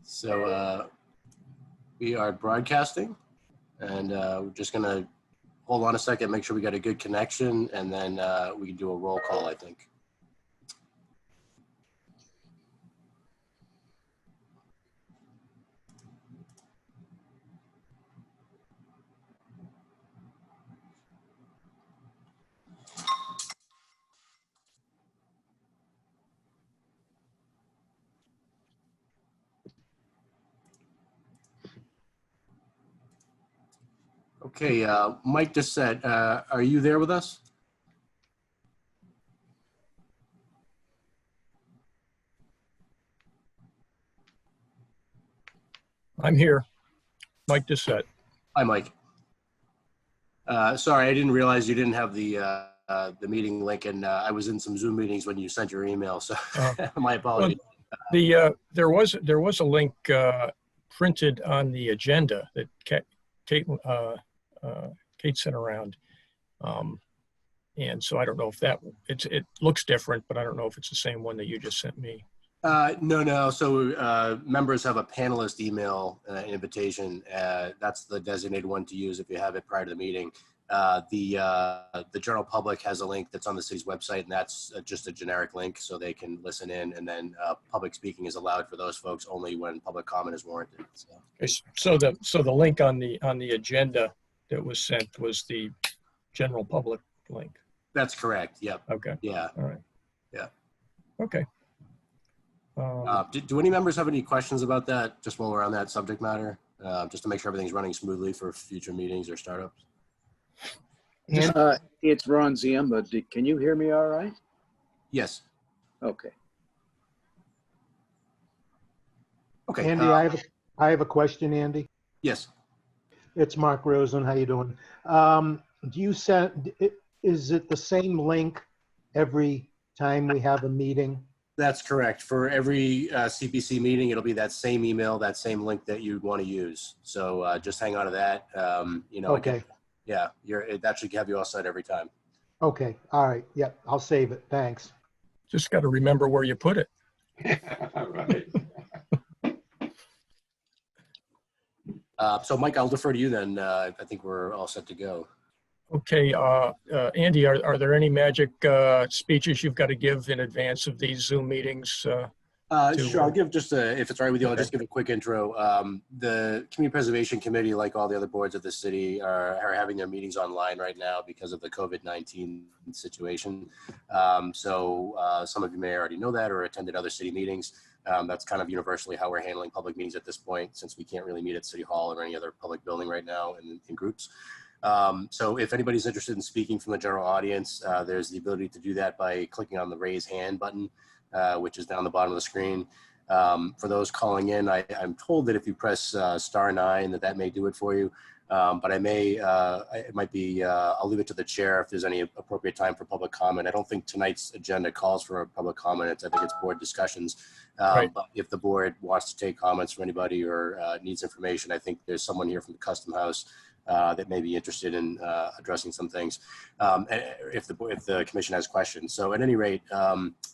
So we are broadcasting, and we're just gonna hold on a second, make sure we got a good connection, and then we can do a roll call, I think. Okay, Mike Dissett, are you there with us? I'm here. Mike Dissett. Hi, Mike. Sorry, I didn't realize you didn't have the meeting link, and I was in some Zoom meetings when you sent your email, so my apologies. Well, there was a link printed on the agenda that Kate sent around, and so I don't know if it looks different, but I don't know if it's the same one that you just sent me. No. So members have a panelist email invitation. That's the designated one to use if you have it prior to the meeting. The general public has a link that's on the city's website, and that's just a generic link, so they can listen in. And then public speaking is allowed for those folks only when public comment is warranted. So the link on the agenda that was sent was the general public link. That's correct. Yep. Okay. Yeah. All right. Yeah. Okay. Do any members have any questions about that, just while we're on that subject matter, just to make sure everything's running smoothly for future meetings or startups? It's Ron Ziemba. Can you hear me all right? Yes. Okay. Okay. Andy, I have a question, Andy. Yes. It's Mark Rosen. How you doing? Is it the same link every time we have a meeting? That's correct. For every CPC meeting, it'll be that same email, that same link that you'd want to use. So just hang on to that. Okay. That should have you all set every time. Okay. All right. Yep. I'll save it. Thanks. Just got to remember where you put it. Right. So Mike, I'll defer to you then. I think we're all set to go. Okay, Andy, are there any magic speeches you've got to give in advance of these Zoom meetings? Sure, I'll give just if it's all right with you, I'll just give a quick intro. The Community Preservation Committee, like all the other boards of the city, are having their meetings online right now because of the COVID-19 situation. So some of you may already know that or attended other city meetings. That's kind of universally how we're handling public meetings at this point, since we can't really meet at City Hall or any other public building right now in groups. So if anybody's interested in speaking from the general audience, there's the ability to do that by clicking on the raise hand button, which is down the bottom of the screen. For those calling in, I'm told that if you press *9 that may do it for you. But I'll leave it to the chair if there's any appropriate time for public comment. I don't think tonight's agenda calls for a public comment. I think it's board discussions. Right. But if the board wants to take comments from anybody or needs information, I think there's someone here from the Custom House that may be interested in addressing some things if the commission has questions. So at any rate,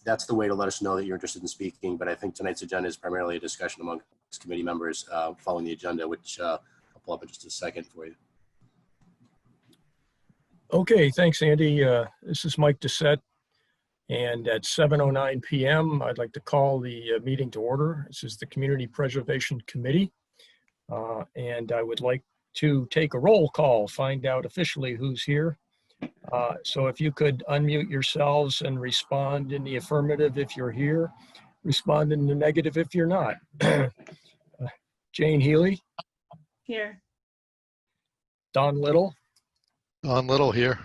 that's the way to let us know that you're interested in speaking. But I think tonight's agenda is primarily a discussion among committee members following the agenda, which I'll pull up in just a second for you. Okay, thanks, Andy. This is Mike Dissett. And at 7:09 p.m., I'd like to call the meeting to order. This is the Community Preservation Committee. And I would like to take a roll call, find out officially who's here. So if you could unmute yourselves and respond in the affirmative if you're here, respond in the negative if you're not. Jane Healy. Here. Don Little. Don Little here.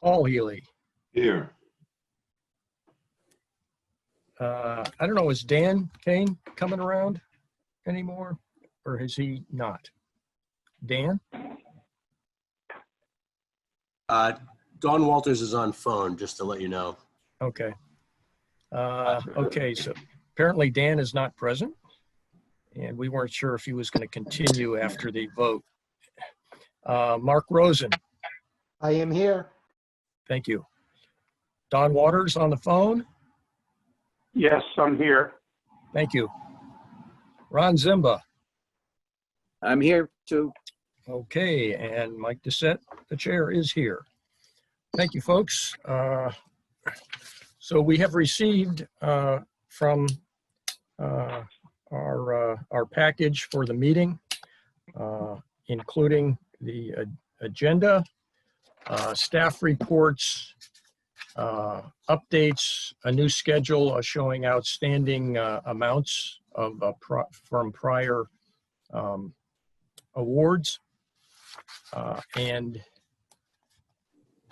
Paul Healy. Here. I don't know, is Dan Kane coming around anymore, or is he not? Dan? Dawn Walters is on phone, just to let you know. Okay. Okay, so apparently Dan is not present, and we weren't sure if he was going to continue after the vote. Mark Rosen. I am here. Thank you. Don Waters on the phone. Yes, I'm here. Thank you. Ron Zimba. I'm here too. Okay, and Mike Doucette, the chair, is here. Thank you, folks. So we have received from our package for the meeting, including the agenda, staff reports, updates, a new schedule showing outstanding amounts of from prior awards, and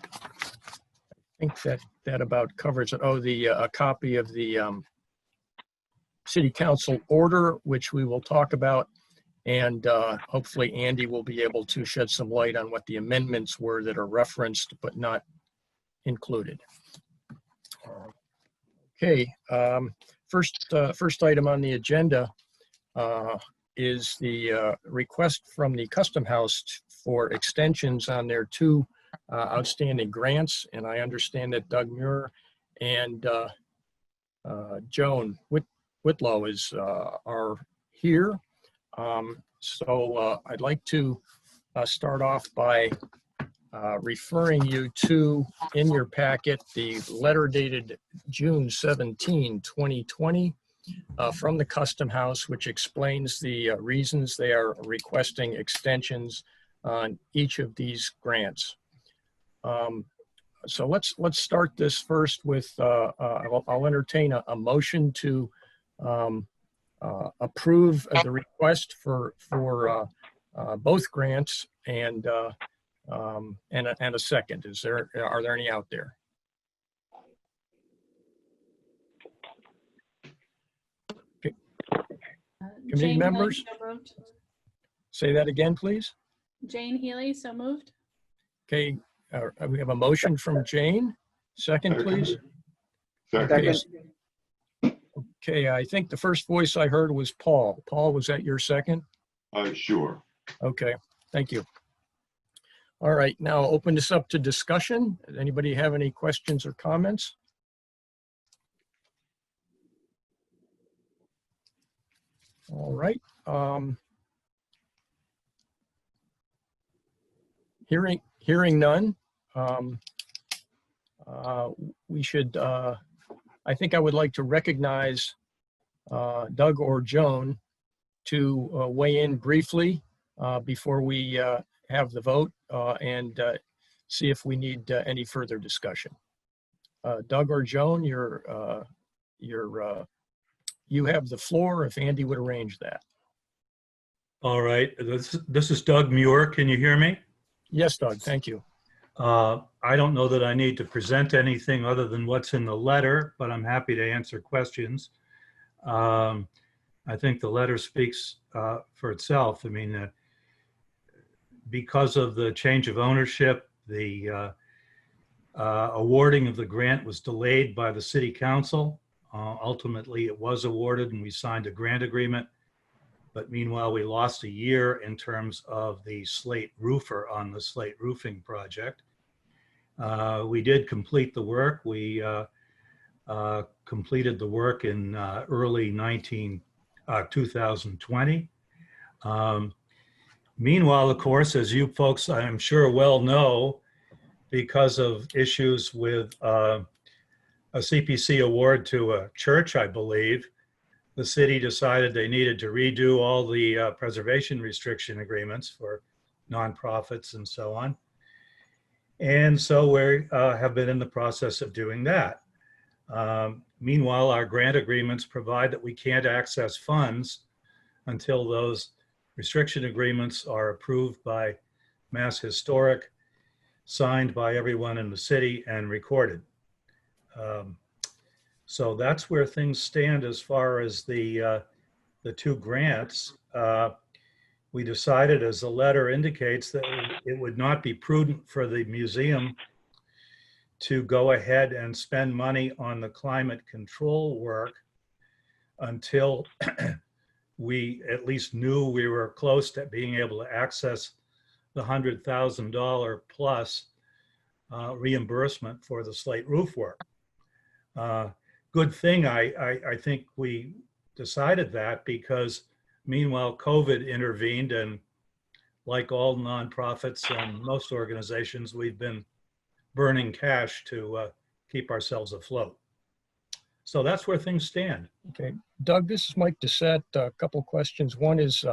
I think that about covers it. Oh, a copy of the City Council order, which we will talk about, and hopefully Andy will be able to shed some light on what the amendments were that are referenced but not included. Okay, first item on the agenda is the request from the Custom House for extensions on their two outstanding grants, and I understand that Doug Muir and Joan Whitlow are here. So I'd like to start off by referring you to, in your packet, the letter dated June 17, 2020 from the Custom House, which explains the reasons they are requesting extensions on each of these grants. So let's start this first with, I'll entertain a motion to approve the request for both grants and a second. Are there any out there? Okay. Committee Jane members? Healy, so moved. Say that again, please. Jane Healy, so moved. Okay, we have a motion from Jane. Second, please. Second. Okay, I think the first voice I heard was Paul. Paul, was that your second? Sure. Okay, thank you. All right, now open this up to discussion. Does anybody have any questions or comments? All right. Hearing none, we should, I think I would like to recognize Doug or Joan to weigh in briefly before we have the vote and see if we need any further discussion. Doug or Joan, you have the floor if Andy would arrange that. All right, this is Doug Muir. Can you hear me? Yes, Doug, thank you. I don't know that I need to present anything other than what's in the letter, but I'm happy to answer questions. I think the letter speaks for itself. I mean, because of the change of ownership, the awarding of the grant was delayed by the City Council. Ultimately, it was awarded and we signed a grant agreement. But meanwhile, we lost a year in terms of the slate roofer on the slate roofing project. We did complete the work. We completed the work in early 2020. Meanwhile, of course, as you folks, I'm sure well know, because of issues with a CPC award to a church, I believe, the city decided they needed to redo all the preservation restriction agreements for nonprofits and so on. And so we have been in the process of doing that. Meanwhile, our grant agreements provide that we can't access funds until those restriction agreements are approved by Mass Historic, signed by everyone in the city, and recorded. So that's where things stand as far as the two grants. We decided, as the letter indicates, that it would not be prudent for the museum to go ahead and spend money on the climate control work until we at least knew we were close to being able to access the $100,000 plus reimbursement for the slate roof work. Good thing I think we decided that, because Meanwhile, COVID intervened, and like all nonprofits and most organizations, we've been burning cash to keep ourselves afloat. So that's where things stand. Okay, Doug, this is Mike Doucette. A couple of questions. One is,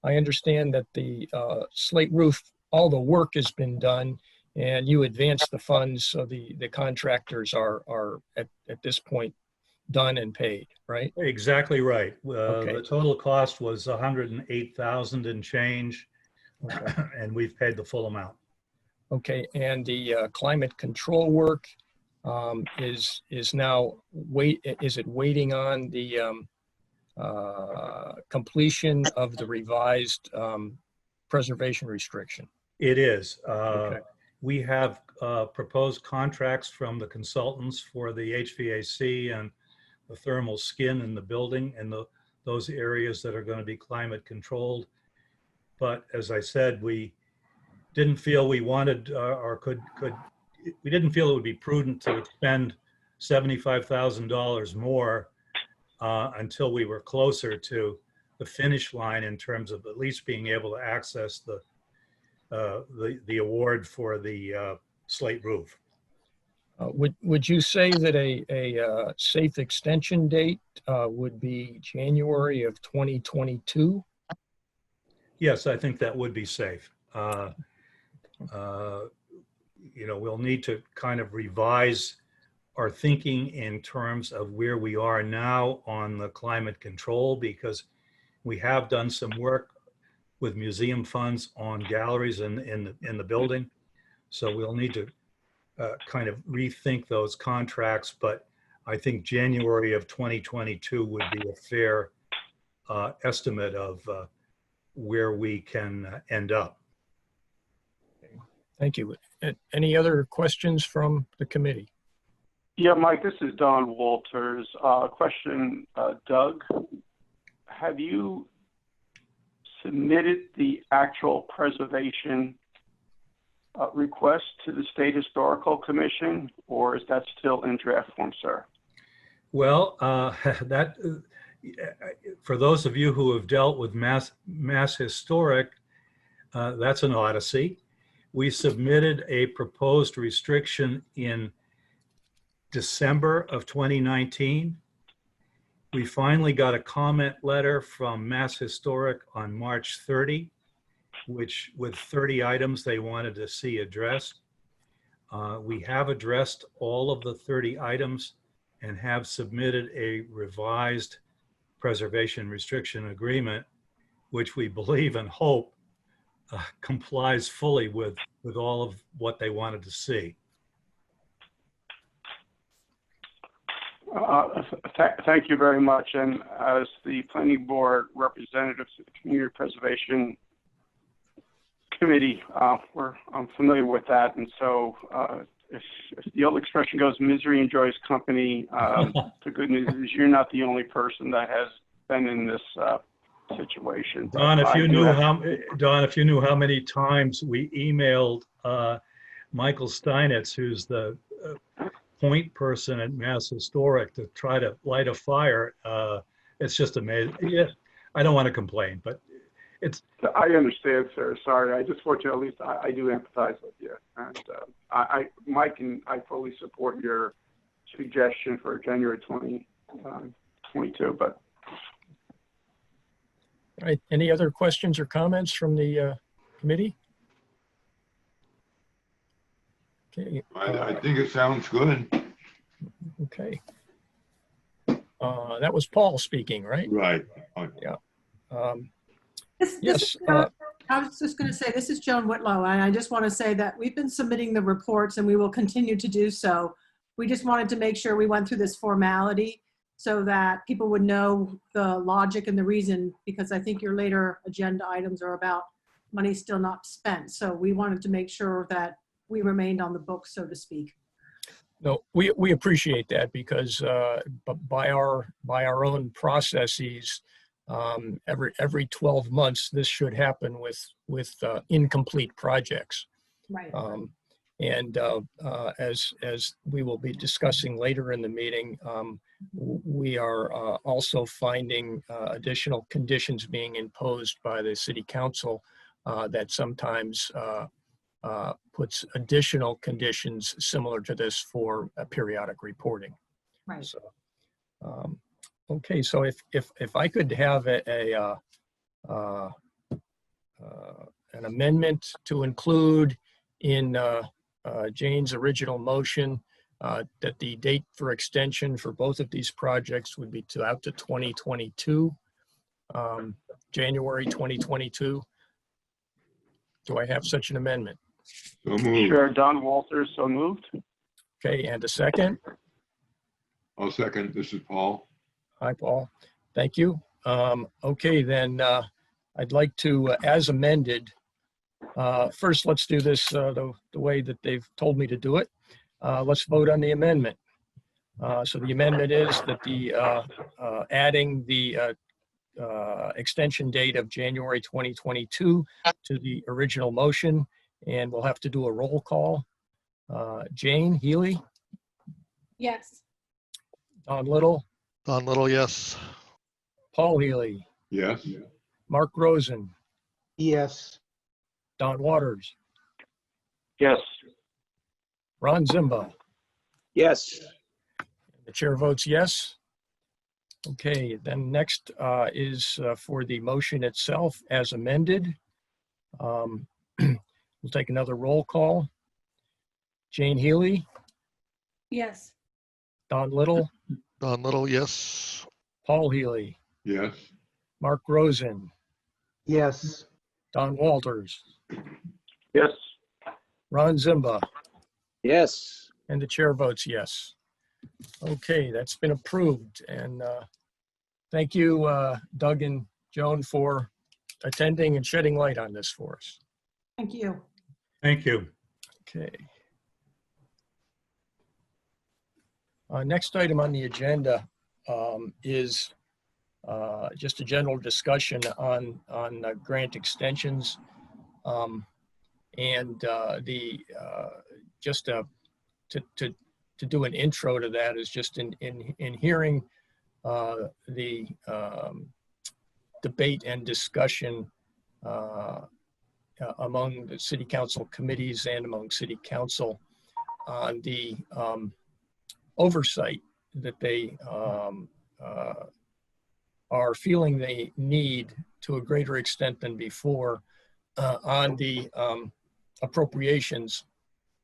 I understand that the slate roof, all the work has been done, and you advanced the funds, so the contractors are at this point done and paid, right? Exactly right. Okay. The total cost was 108,000 and change, Okay. and we've paid the full amount. Okay, and the climate control work is now is it waiting on the completion of the revised preservation restriction? It is. Okay. We have proposed contracts from the consultants for the HVAC and the thermal skin in the building and those areas that are going to be climate controlled. But as I said, we didn't feel we wanted we didn't feel it would be prudent to spend $75,000 more until we were closer to the finish line in terms of at least being able to access the award for the slate roof. Would you say that a safe extension date would be January of 2022? Yes, I think that would be safe. We'll need to kind of revise our thinking in terms of where we are now on the climate control, because we have done some work with museum funds on galleries in the building. So we'll need to kind of rethink those contracts, but I think January of 2022 would be a fair estimate of where we can end up. Thank you. Any other questions from the committee? Yeah, Mike, this is Don Walters. Question, Doug, have you submitted the actual preservation request to the State Historical Commission, or is that still in draft form, sir? Well, for those of you who have dealt with Mass Historic, that's an odyssey. We submitted a proposed restriction in December of 2019. We finally got a comment letter from Mass Historic on March 30, which with 30 items they wanted to see addressed. We have addressed all of the 30 items and have submitted a revised preservation restriction agreement, which we believe and hope complies fully with all of what they wanted to see. Thank you very much. And as the planning board representative to the Community Preservation Committee, I'm familiar with that. And so if the old expression goes, misery enjoys company, the good news is you're not the only person that has been in this situation. Don, if you knew how many times we emailed Michael Steinitz, who's the point person at Mass Historic, to try to light a fire, it's just amazing. Yeah, I don't want to complain, but it's. I understand, sir. Sorry, I just want you, at least I do empathize with you, and Mike and I fully support your suggestion for January 2022, but. All right, any other questions or comments from the committee? Okay. I think it sounds good. Okay. That was Paul speaking, right? Right. Yeah. Yes. I was just going to say, this is Joan Whitlow, and I just want to say that we've been submitting the reports and we will continue to do so. We just wanted to make sure we went through this formality so that people would know the logic and the reason, because I think your later agenda items are about money still not spent. So we wanted to make sure that we remained on the book, so to speak. No, we appreciate that, because by our own processes, every 12 months this should happen with incomplete projects. Right. And as we will be discussing later in the meeting, we are also finding additional conditions being imposed by the city council that sometimes puts additional conditions similar to this for periodic reporting. Right. So, okay, so if I could have an amendment to include in Jane's original motion that the date for extension for both of these projects would be out to 2022, January 2022. Do I have such an amendment? So moved. Sure, Don Walters, so moved. Okay, and a second? I'll second. This is Paul. Hi, Paul. Thank you. Okay, then I'd like to, as amended, first let's do this the way that they've told me to do it. Let's vote on the amendment. So the amendment is that the adding the extension date of January 2022 to the original motion, and we'll have to do a roll call. Jane Healy, Yes. Don Little, Don Little, yes. Paul Healy, Yes. Mark Rosen, Yes. Don Waters, Yes. Ron Zimba. Yes. The chair votes yes. Okay, then next is for the motion itself as amended. We'll take another roll call. Jane Healy, Yes. Don Little, Don Little, yes. Paul Healy, Yes. Mark Rosen, Yes. Don Walters, Yes. Ron Zimba, Yes. and the chair votes yes. Okay, that's been approved. And thank you, Doug and Joan, for attending and shedding light on this for us. Thank you. Thank you. Okay. Next item on the agenda is just a general discussion on grant extensions. Just to do an intro to that is just in hearing the debate and discussion among the city council committees and among city council on the oversight that they are feeling they need to a greater extent than before on the appropriations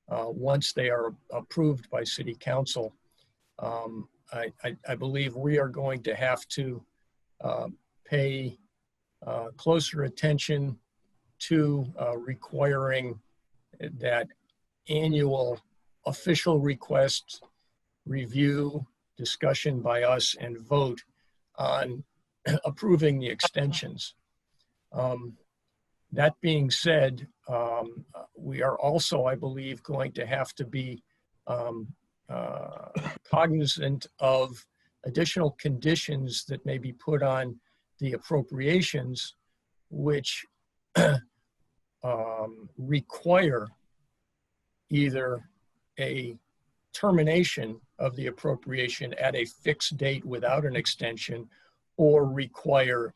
once they are approved by city council. I believe we are going to have to pay closer attention to requiring that annual official request, review, discussion by us, and vote on approving the extensions. That being said, we are also, I believe, going to have to be cognizant of additional conditions that may be put on the appropriations, which require either a termination of the appropriation at a fixed date without an extension, or require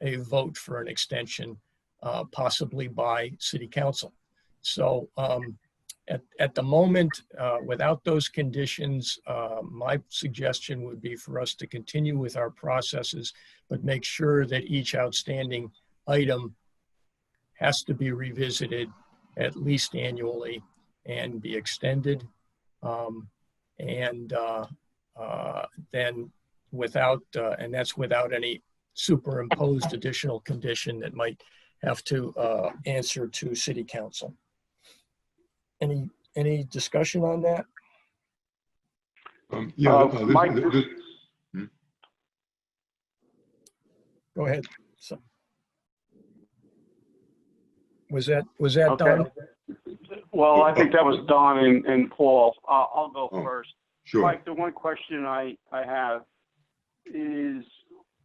a vote for an extension, possibly by city council. So at the moment, without those conditions, my suggestion would be for us to continue with our processes, but make sure that each outstanding item has to be revisited at least annually and be extended. Then without, and that's without any superimposed additional condition that might have to answer to city council. Any discussion on that? Mike, Go ahead. So, was that Okay. done? Well, I think that was Don and Paul. I'll go Oh, first. Sure. Mike, the one question I have is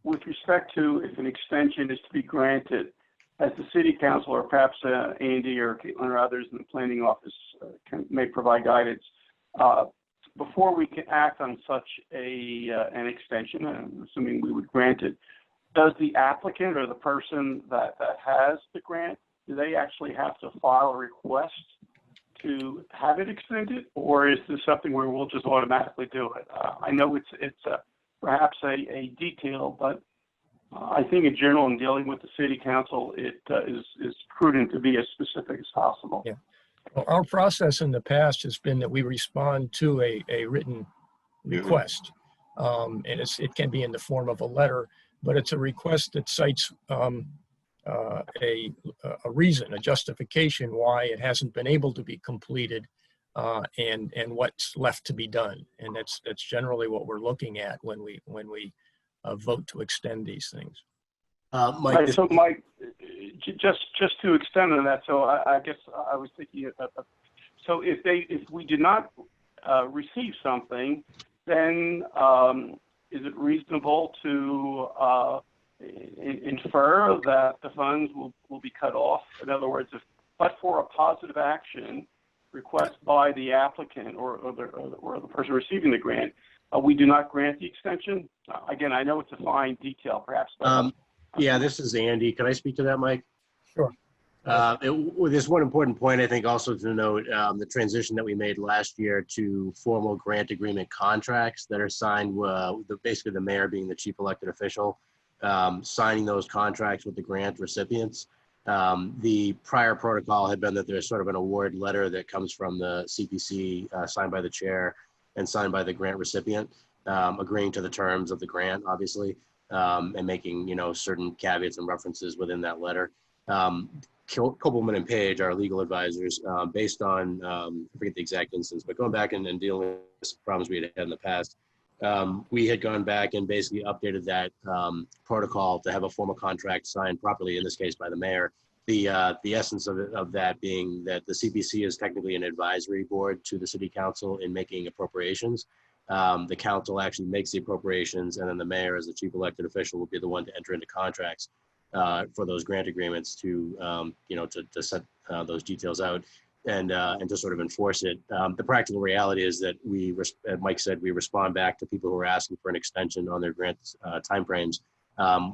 with respect to if an extension is to be granted, as the city council or perhaps Andy or Caitlin or others in the planning office may provide guidance, before we can act on such an extension, and assuming we would grant it, does the applicant or the person that has the grant, do they actually have to file a request to have it extended, or is this something where we'll just automatically do it? I know it's perhaps a detail, but I think in general, in dealing with the city council, it is prudent to be as specific as possible. Yeah. Well, our process in the past has been that we respond to a written request. And it can be in the form of a letter, but it's a request that cites a reason, a justification why it hasn't been able to be completed, and what's left to be done. And that's generally what we're looking at when we vote to extend these things. Mike, Right, so Mike, just to extend on that, so I guess I was thinking, so if we did not receive something, then is it reasonable to infer that the funds will be cut off? In other words, but for a positive action request by the applicant or the person receiving the grant, we do not grant the extension? Again, I know it's a fine detail, perhaps. But, yeah, this is Andy. Can I speak to that, Mike? Sure. There's one important point, I think, also to note, the transition that we made last year to formal grant agreement contracts that are signed, basically the mayor being the chief elected official, signing those contracts with the grant recipients. The prior protocol had been that there's sort of an award letter that comes from the CPC, signed by the chair and signed by the grant recipient, agreeing to the terms of the grant, obviously, and making, certain caveats and references within that letter. Kopelman and Page, our legal advisors, based on, I forget the exact instance, but going back and dealing with some problems we had had in the past, we had gone back and basically updated that protocol to have a formal contract signed properly, in this case by the mayor. The essence of that being that the CPC is technically an advisory board to the city council in making appropriations. The council actually makes the appropriations, and then the mayor, as the chief elected official, will be the one to enter into contracts for those grant agreements to set those details out and to sort of enforce it. The practical reality is that as Mike said, we respond back to people who are asking for an extension on their grant timeframes.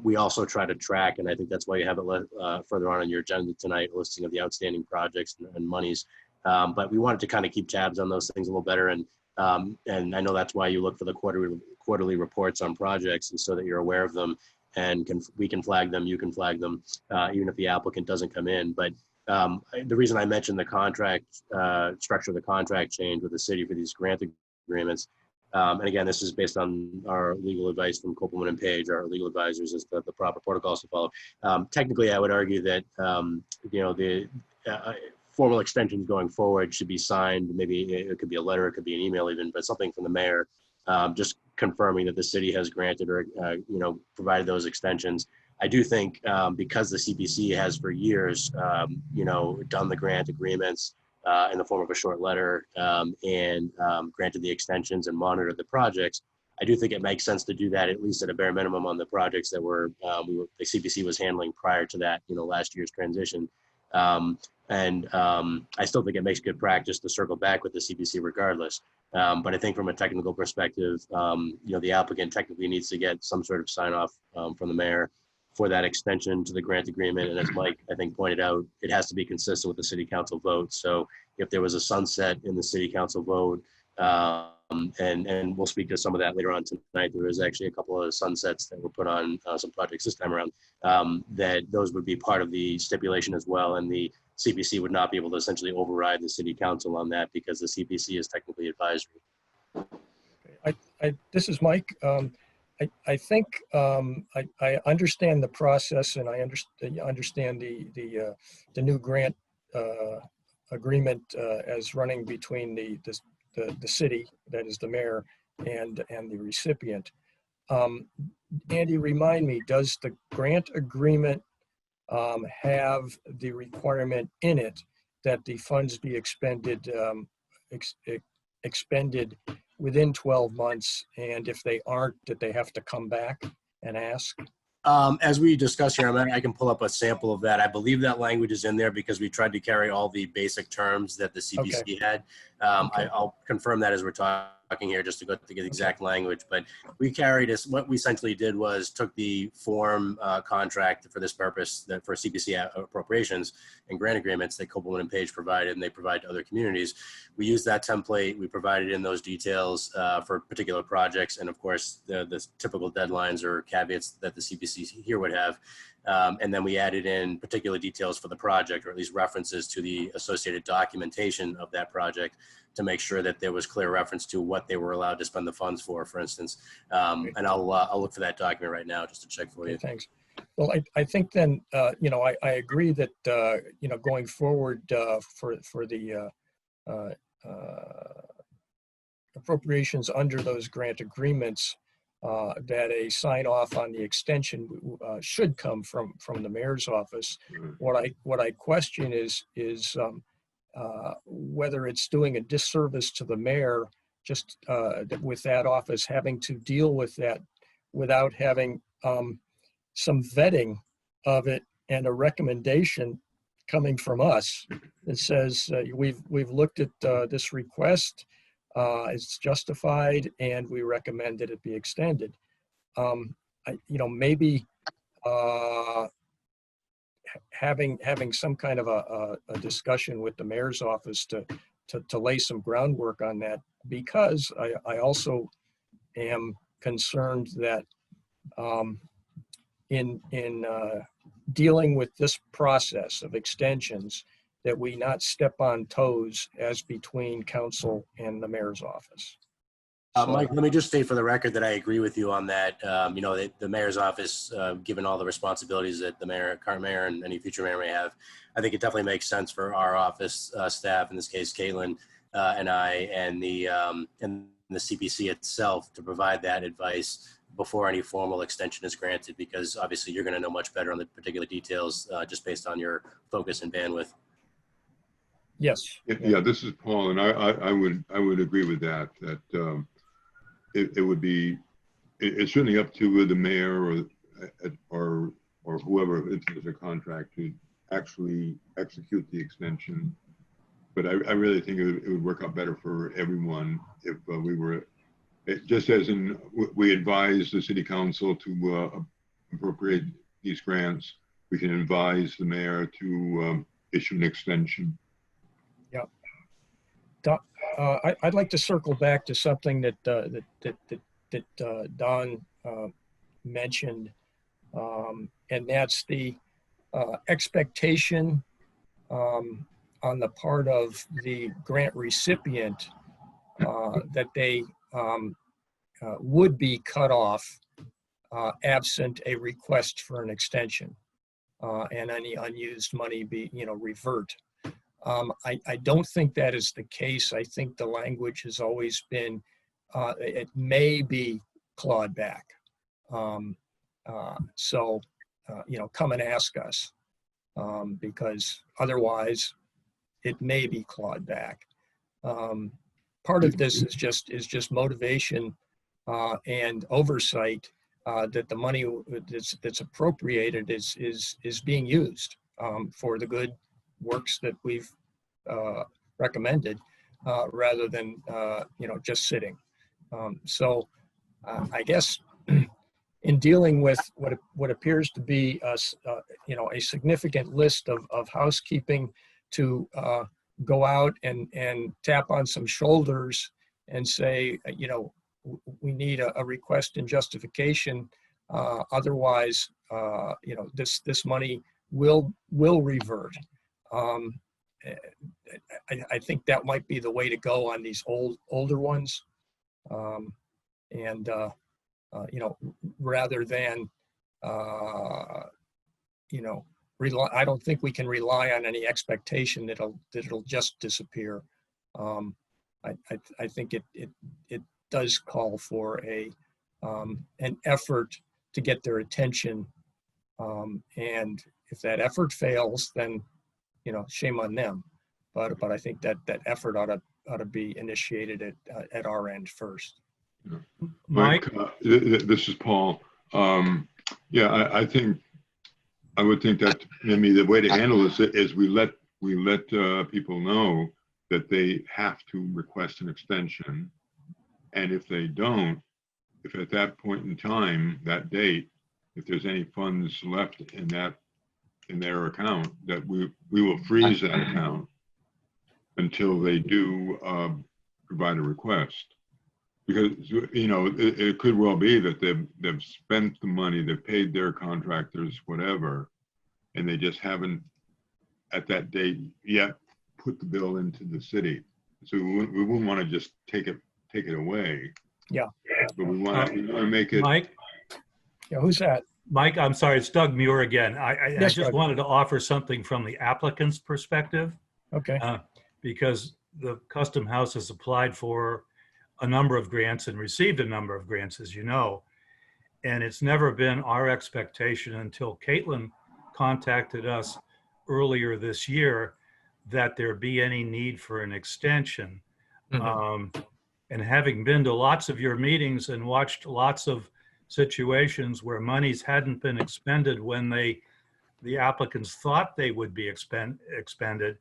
We also try to track, and I think that's why you have it further on your agenda tonight, a listing of the outstanding projects and monies. But we wanted to kind of keep tabs on those things a little better. And I know that's why you look for the quarterly reports on projects, and so that you're aware of them, and we can flag them, you can flag them, even if the applicant doesn't come in. But the reason I mentioned the contract structure of the contract change with the city for these grant agreements, and again, this is based on our legal advice from Kopelman and Page, our legal advisors, as the proper protocols to follow. Technically, I would argue that the formal extensions going forward should be signed. Maybe it could be a letter, it could be an email even, but something from the mayor, just confirming that the city has granted or provided those extensions. I do think because the CPC has for years done the grant agreements in the form of a short letter and granted the extensions and monitored the projects, I do think it makes sense to do that, at least at a bare minimum, on the projects that the CPC was handling prior to that, last year's transition. I still think it makes good practice to circle back with the CPC regardless. But I think from a technical perspective, the applicant technically needs to get some sort of sign off from the mayor for that extension to the grant agreement. And as Mike, I think, pointed out, it has to be consistent with the city council vote. So if there was a sunset in the city council vote, and we'll speak to some of that later on tonight, there was actually a couple of sunsets that were put on some projects this time around, that those would be part of the stipulation as well. And the CPC would not be able to essentially override the city council on that because the CPC is technically advisory. This is Mike. I think I understand the process, and I understand the new grant agreement as running between the city, that is the mayor, and the recipient. Andy, remind me, does the grant agreement have the requirement in it that the funds be expended within 12 months, and if they aren't, that they have to come back and ask? As we discussed here, I can pull up a sample of that. I believe that language is in there because we tried to carry all the basic terms that the CPC had. I'll confirm that as we're talking here, just to get the exact language. But we carried us. What we essentially did was took the form contract for this purpose, that for CPC appropriations and grant agreements that Copeland and Page provided, and they provide to other communities. We used that template. We provided in those details for particular projects, and of course the typical deadlines or caveats that the CPC here would have. And then we added in particular details for the project, or at least references to the associated documentation of that project, to make sure that there was clear reference to what they were allowed to spend the funds for instance. And I'll look for that document right now just to check for you. Okay, thanks. Well, I think then, I agree that, going forward for the appropriations under those grant agreements, that a sign off on the extension should come from the mayor's office. What I question is whether it's doing a disservice to the mayor just with that office having to deal with that without having some vetting of it and a recommendation coming from us that says we've looked at this request. It's justified, and we recommend that it be extended. Maybe having some kind of a discussion with the mayor's office to lay some groundwork on that, because I also am concerned that in dealing with this process of extensions, that we not step on toes as between council and the mayor's office. Mike, let me just state for the record that I agree with you on that. The mayor's office, given all the responsibilities that the current mayor and any future mayor may have, I think it definitely makes sense for our office staff, in this case, Caitlin and I, and the CPC itself, to provide that advice before any formal extension is granted, because obviously you're going to know much better on the particular details just based on your focus and bandwidth. Yes. Yeah, this is Paul, and I would agree with that. That it would be, it's certainly up to the mayor or whoever is a contract to actually execute the extension. But I really think it would work out better for everyone if we were, just as in we advise the city council to appropriate these grants, we can advise the mayor to issue an extension. I'd like to circle back to something that Don mentioned, and that's the expectation on the part of the grant recipient that they would be cut off absent a request for an extension, and any unused money be revert. I don't think that is the case. I think the language has always been, it may be clawed back. So, come and ask us, because otherwise it may be clawed back. Part of this is just motivation and oversight that the money that's appropriated is being used for the good works that we've recommended, rather than just sitting. So I guess in dealing with what appears to be a significant list of housekeeping to go out and tap on some shoulders and say, we need a request and justification. Otherwise, this money will revert. I think that might be the way to go on these older ones, rather than rely. I don't think we can rely on any expectation that it'll just disappear. I think it does call for an effort to get their attention, and if that effort fails, then shame on them. But I think that effort ought to be initiated at our end first. Mike, this is Paul. I think I would think that maybe the way to handle this is we let people know that they have to request an extension. And if they don't, if at that point in time, that date, if there's any funds left in their account, that we will freeze that account until they do provide a request. Because, you know, it could well be that they've spent the money, they've paid their contractors, whatever, and they just haven't at that date yet put the bill into the city. So we wouldn't want to just take it away. Yeah. But we want to make it. Mike? Yeah, who's that? Mike, I'm sorry, it's Doug Muir again. I Yes, just Doug. wanted to offer something from the applicant's perspective. Okay. Because the Custom House has applied for a number of grants and received a number of grants, as you know. And it's never been our expectation until Caitlin contacted us earlier this year that there be any need for an extension. And having been to lots of your meetings and watched lots of situations where monies hadn't been expended when the applicants thought they would be expended,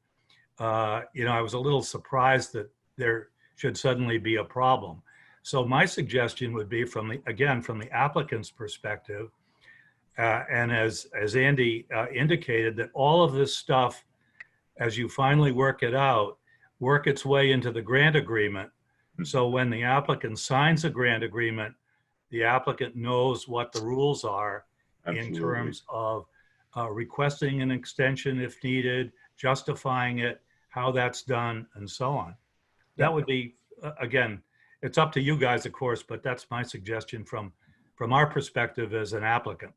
you know, I was a little surprised that there should suddenly be a problem. So my suggestion would be from the applicant's perspective, and as Andy indicated, that all of this stuff, as you finally work it out, work its way into the grant agreement. So when the applicant signs a grant agreement, the applicant knows what the rules are in terms of requesting an extension if needed, justifying it, how that's done, and so on. That would be, again, it's up to you guys, of course, but that's my suggestion from our perspective as an applicant.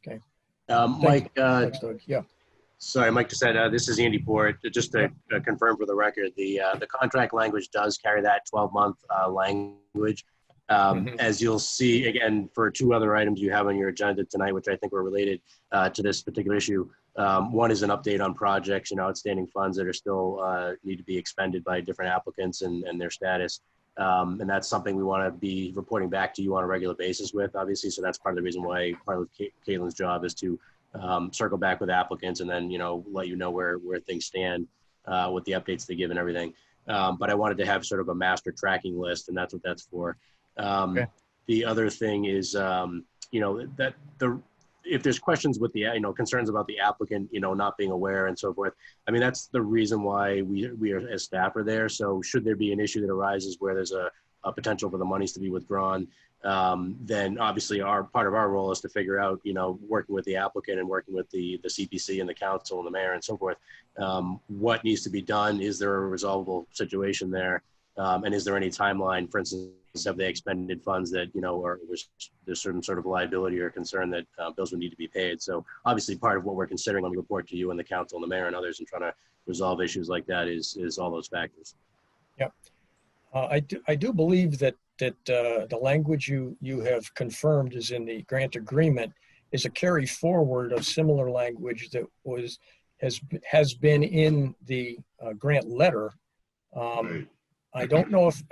Okay. Mike, Thanks, Doug. Yeah. sorry, Mike just said, this is Andy Port. Just to confirm for the record, the contract language does carry that 12-month language. As you'll see, again, for two other items you have on your agenda tonight, which I think were related to this particular issue. One is an update on projects and outstanding funds that are still need to be expended by different applicants and their status. And that's something we want to be reporting back to you on a regular basis with, obviously. So that's part of the reason why part of Caitlin's job is to circle back with applicants and then, you know, let you know where things stand with the updates they give and everything. But I wanted to have sort of a master tracking list, and that's what that's for. Okay. The other thing is, you know, that if there's questions with the, you know, concerns about the applicant, you know, not being aware and so forth, I mean, that's the reason why we are, as staff are there. So should there be an issue that arises where there's a potential for the monies to be withdrawn, then obviously part of our role is to figure out, you know, working with the applicant and working with the CPC and the council and the mayor and so forth, what needs to be done. Is there a resolvable situation there? And is there any timeline, for instance, have they expended funds that, you know, or there's certain sort of liability or concern that bills would need to be paid? So obviously part of what we're considering when we report to you and the council and the mayor and others and trying to resolve issues like that is all those factors. Yep. I do believe that the language you have confirmed is in the grant agreement is a carry forward of similar language that has been in the grant letter. Right. I don't know if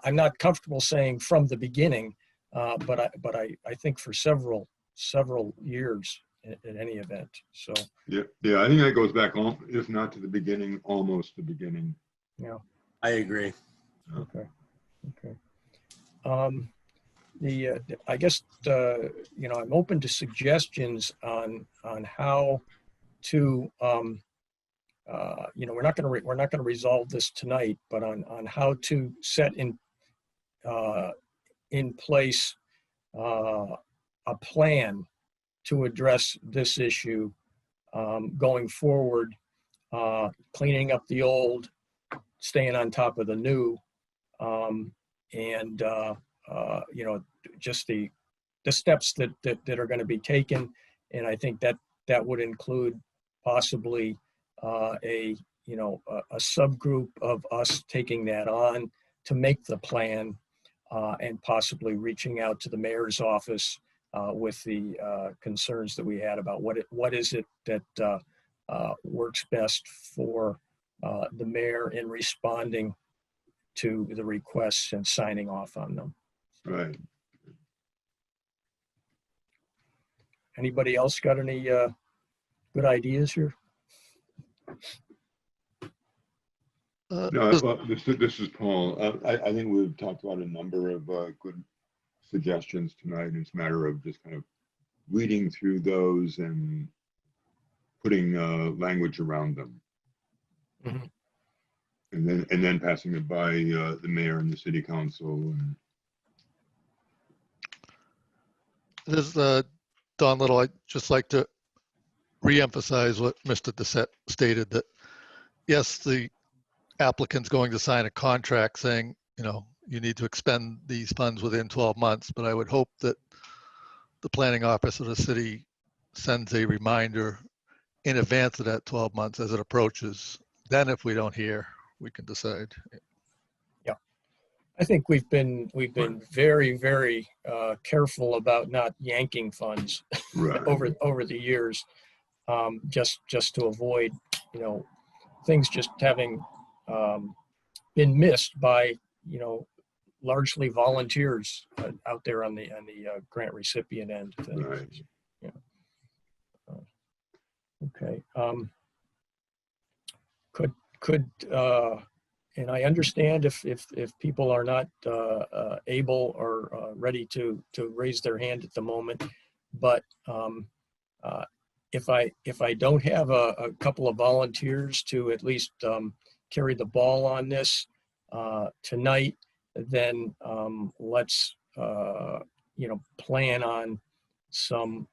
I'm not comfortable saying from the beginning, but I think for several years in any event. So Yeah, I think that goes back, if not to the beginning, almost the beginning. yeah, I agree. okay. I guess you know, I'm open to suggestions on how to you know, we're not going to resolve this tonight, but on how to set in place a plan to address this issue going forward, cleaning up the old, staying on top of the new, and you know, just the steps that are going to be taken. And I think that would include possibly a subgroup of us taking that on to make the plan, and possibly reaching out to the mayor's office with the concerns that we had about what is it that works best for the mayor in responding to the requests and signing off on them. Right. Anybody else got any good ideas here? No, well, this is Paul. I think we've talked about a number of good suggestions tonight. It's a matter of just kind of reading through those and putting language around them. Mhm. And then passing it by the mayor and the city council. And This is Don Little. I'd just like to reemphasize what Mr. Dissett stated, that yes, the applicant's going to sign a contract saying, you know, you need to expend these funds within 12 months, but I would hope that the planning office of the city sends a reminder in advance of that 12 months as it approaches. Then if we don't hear, we can decide. I think we've been very, very careful about not yanking funds right. over the years, just to avoid, you know, things just having been missed by, you know, largely volunteers out there on the grant recipient end of things. Right. Yeah. Okay. Could and I understand if people are not able or ready to raise their hand at the moment, but if I don't have a couple of volunteers to at least carry the ball on this tonight, then let's you know, plan on some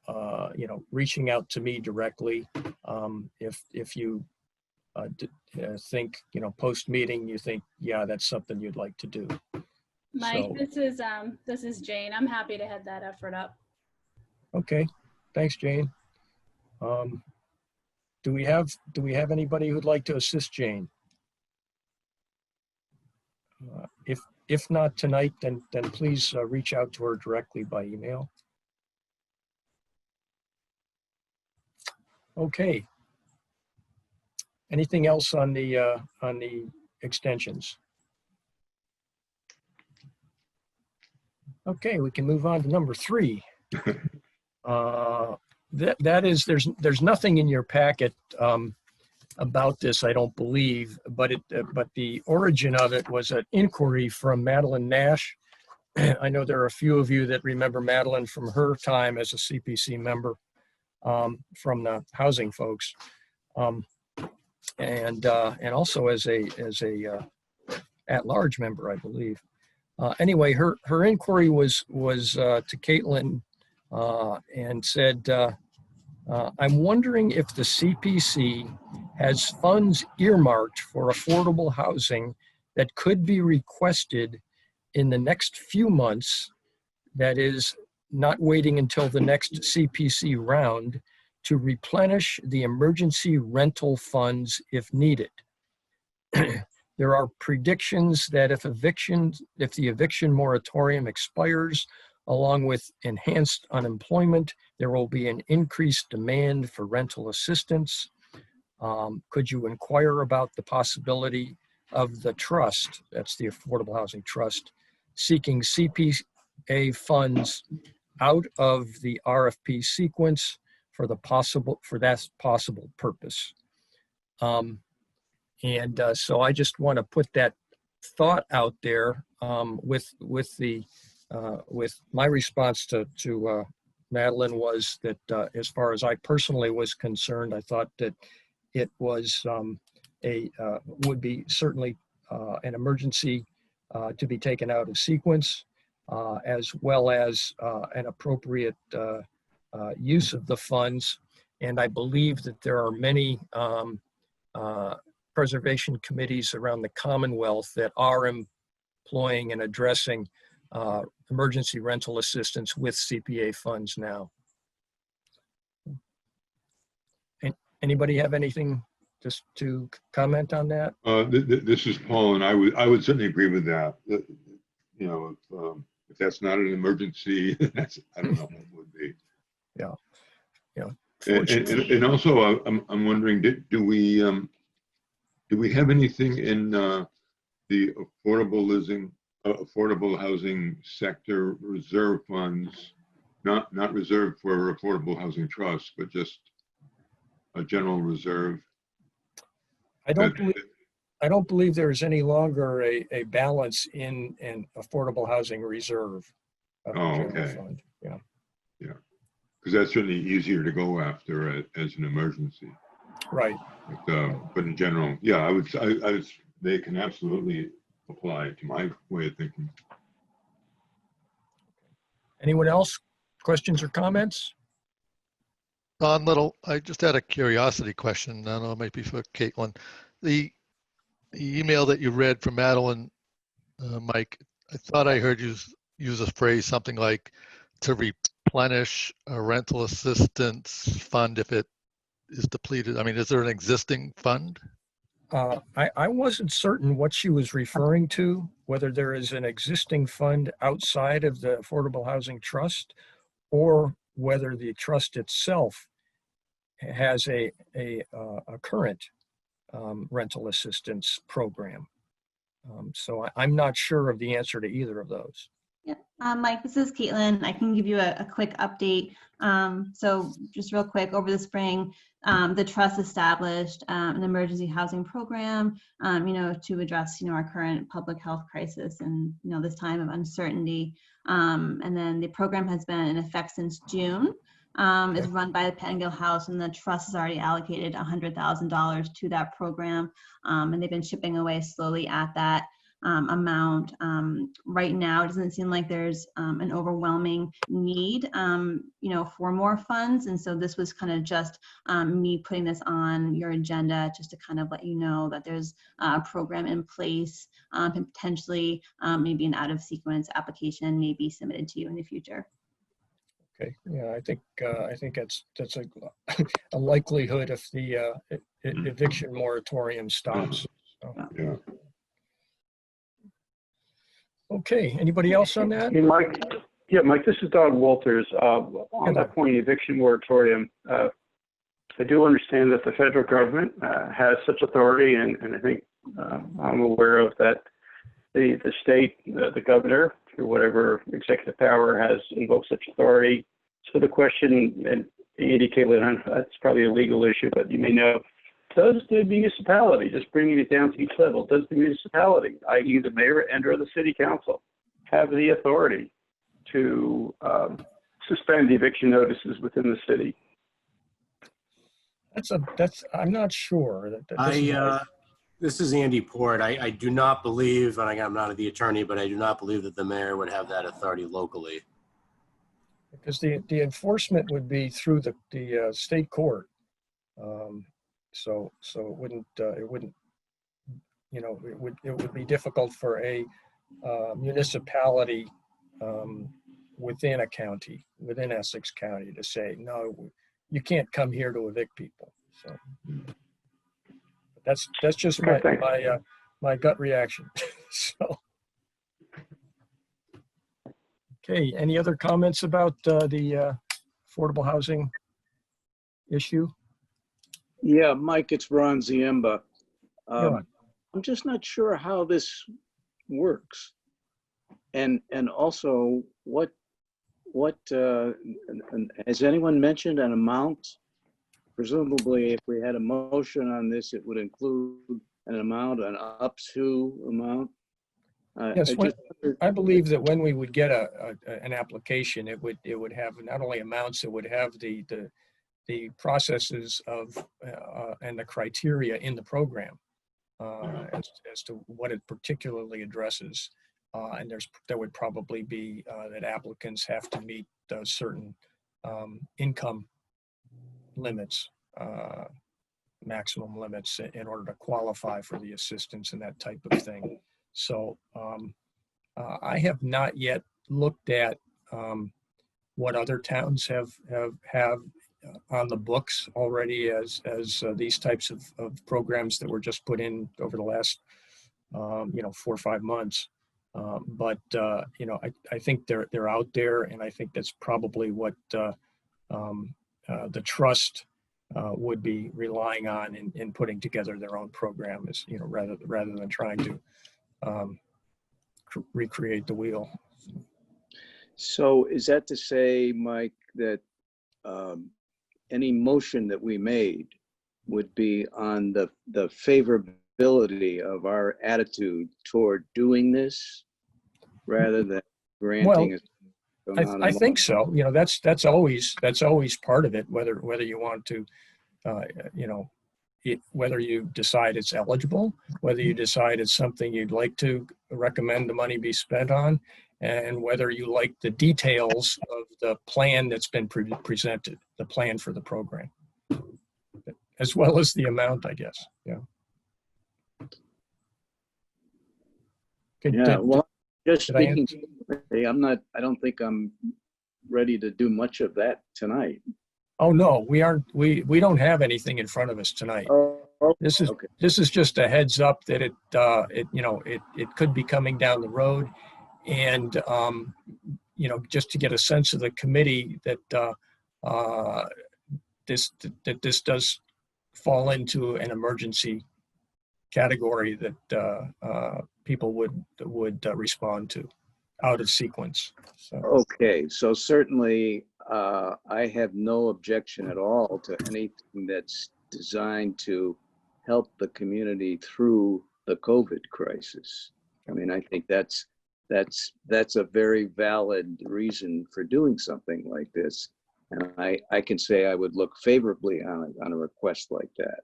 you know, reaching out to me directly if you think, you know, post meeting you think, yeah, that's something you'd like to do. Mike, So- this is Jane. I'm happy to head that effort up. Okay, thanks, Jane. Do we have anybody who'd like to assist Jane? If not tonight, then please reach out to her directly by email. Okay. Anything else on the extensions? Okay, we can move on to number 3. That is, there's nothing in your packet about this, I don't believe, but the origin of it was an inquiry from Madeline Nash. I know there are a few of you that remember Madeline from her time as a CPC member from the housing folks, and also as a at-large member, I believe. Anyway, her inquiry was to Caitlin and said, I'm wondering if the CPC has funds earmarked for affordable housing that could be requested in the next few months, that is, not waiting until the next CPC round, to replenish the emergency rental funds if needed. There are predictions that if the eviction moratorium expires, along with enhanced unemployment, there will be an increased demand for rental assistance. Could you inquire about the possibility of the trust, that's the Affordable Housing Trust, seeking CPA funds out of the RFP sequence for that possible purpose? So I just want to put that thought out there with my response to Madeline was that as far as I personally was concerned, I thought that it was would be certainly an emergency to be taken out of sequence, as well as an appropriate use of the funds. And I believe that there are many preservation committees around the Commonwealth that are employing and addressing emergency rental assistance with CPA funds now. Anybody have anything just to comment on that? This is Paul, and I would certainly agree with that. You know, if that's not an emergency, that's, I don't know what would be. Yeah. And also, I'm wondering, do we have anything in the affordable housing sector reserve funds, not reserved for affordable housing trust, but just a general reserve? I don't believe, I don't believe there is any longer a balance in an affordable housing reserve. Of the Oh, general okay. fund. Yeah. Because that's certainly easier to go after as an emergency. Right. But in general, yeah, I would, they can absolutely apply to my way of thinking. Anyone else? Questions or comments? Don Little, I just had a curiosity question. I don't know, maybe for Caitlin. The email that you read from Madeline, Mike, I thought I heard you use a phrase something like to replenish a rental assistance fund if it is depleted. I mean, is there an existing fund? I wasn't certain what she was referring to, whether there is an existing fund outside of the Affordable Housing Trust or whether the trust itself has a current rental assistance program. So I'm not sure of the answer to either of those. Yeah, Mike, this is Caitlin. I can give you a quick update. So just real quick, over the spring, the trust established an emergency housing program, to address, our current public health crisis and, this time of uncertainty. And then the program has been in effect since June. It's run by the Pettingill House, and the trust has already allocated $100,000 to that program. And they've been chipping away slowly at that amount. Right now, it doesn't seem like there's an overwhelming need, for more funds. And so this was kind of just me putting this on your agenda just to kind of let you know that there's a program in place, and potentially maybe an out of sequence application may be submitted to you in the future. Okay, yeah, I think that's a likelihood if the eviction moratorium stops. So. Yeah. Okay, anybody else on that? Hey, Mike. Yeah, Mike, this is Don Walters. On that point, eviction moratorium, I do understand that the federal government has such authority, and I think I'm aware of that the state, the governor, through whatever executive power, has invoked such authority. So the question, and Andy, Caitlin, that's probably a legal issue, but you may know, does the municipality, just bringing it down to each level, does the municipality, i.e. the mayor and or the city council, have the authority to suspend the eviction notices within the city? I'm not sure. This is Andy Port. I do not believe, and I'm not the attorney, but I do not believe that the mayor would have that authority locally. Because the enforcement would be through the state court. So it wouldn't, it would be difficult for a municipality within a county, within Essex County, to say, no, you can't come here to evict people. So that's just my gut reaction. So, okay, any other comments about the affordable housing issue? Yeah, Mike, it's Ron Ziemba. Yeah. I'm just not sure how this works. And also, what has anyone mentioned an amount? Presumably, if we had a motion on this, it would include an amount, an up to amount. Yes, I believe that when we would get an application, it would have not only amounts, it would have the processes of and the criteria in the program as to what it particularly addresses. And there would probably be that applicants have to meet certain income limits, maximum limits, in order to qualify for the assistance and that type of thing. So I have not yet looked at what other towns have on the books already as these types of programs that were just put in over the last 4 or 5 months. But I think they're out there, and I think that's probably what the trust would be relying on in putting together their own program, is rather than trying to recreate the wheel. So is that to say, Mike, that any motion that we made would be on the stability of our attitude toward doing this rather than granting a certain amount I of think so. You know, that's always part of it. Whether you want to, you know, whether you decide it's eligible, whether you decide it's something you'd like to recommend the money be spent on, and whether you like the details of the plan that's been presented, the plan for the program, as well as the amount, I guess. Yeah. Yeah, well, just did I speaking, I don't think I'm ready to do much of that tonight. Oh, no, we aren't. We don't have anything in front of us tonight. Oh, This is okay. this is just a heads up that it could be coming down the road, and you know, just to get a sense of the committee that this does fall into an emergency category that people would respond to out of sequence. So. Okay, so certainly I have no objection at all to anything that's designed to help the community through the COVID crisis. I mean, I think that's a very valid reason for doing something like this. And I can say I would look favorably on a request like that.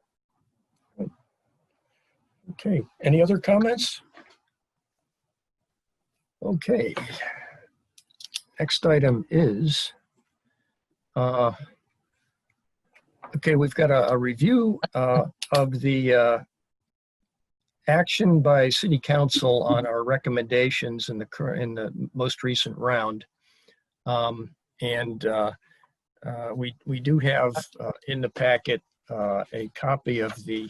Okay, any other comments? Okay. Next item is, okay, we've got a review of the action by City Council on our recommendations in the most recent round. We do have in the packet a copy of the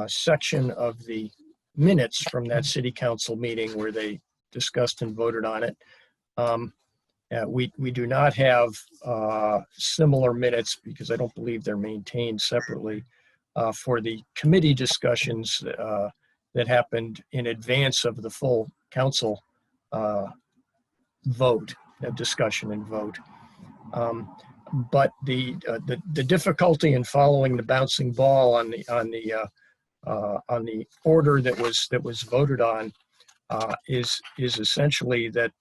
section of the minutes from that City Council meeting where they discussed and voted on it. We do not have similar minutes because I don't believe they're maintained separately for the committee discussions that happened in advance of the full council vote, discussion and vote. But the difficulty in following the bouncing ball on the order that was voted on is essentially that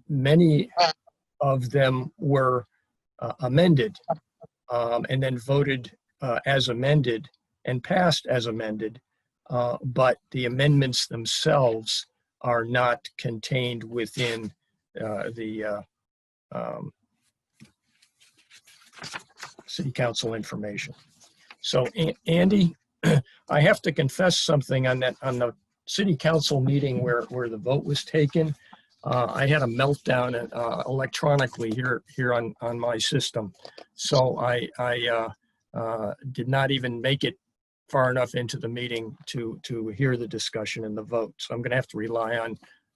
many of them were amended and then voted as amended and passed as amended, but the amendments themselves are not contained within the City Council information. So Andy, I have to confess something on the City Council meeting where the vote was taken. I had a meltdown electronically here on my system, so I did not even make it far enough into the meeting to hear the discussion and the vote. So I'm going to have to rely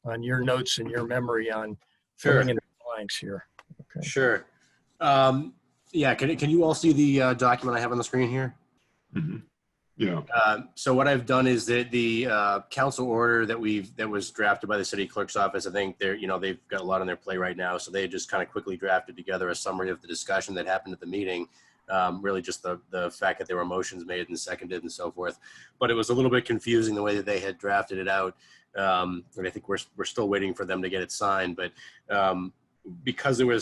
on your notes and your memory on filling in the blanks here. Okay. Sure. Yeah. Can you all see the document I have on the screen here? Mm-hmm. Yeah. So what I've done is that the council order that was drafted by the city clerk's office, I think they've got a lot on their plate right now. So they just kind of quickly drafted together a summary of the discussion that happened at the meeting. Really just the fact that there were motions made and seconded and so forth. But it was a little bit confusing the way that they had drafted it out. And I think we're still waiting for them to get it signed. But because there were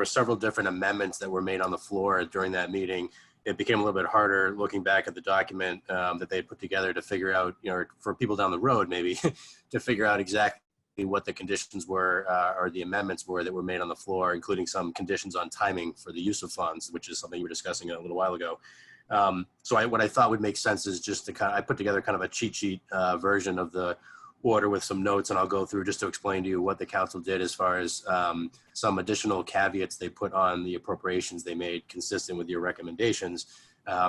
several different amendments that were made on the floor during that meeting, it became a little bit harder looking back at the document that they put together to figure out, for people down the road maybe, to figure out exactly what the conditions were or the amendments were that were made on the floor, including some conditions on timing for the use of funds, which is something you were discussing a little while ago. So what I thought would make sense is just to I put together kind of a cheat sheet version of the order with some notes, and I'll go through just to explain to you what the council did as far as some additional caveats they put on the appropriations they made consistent with your recommendations.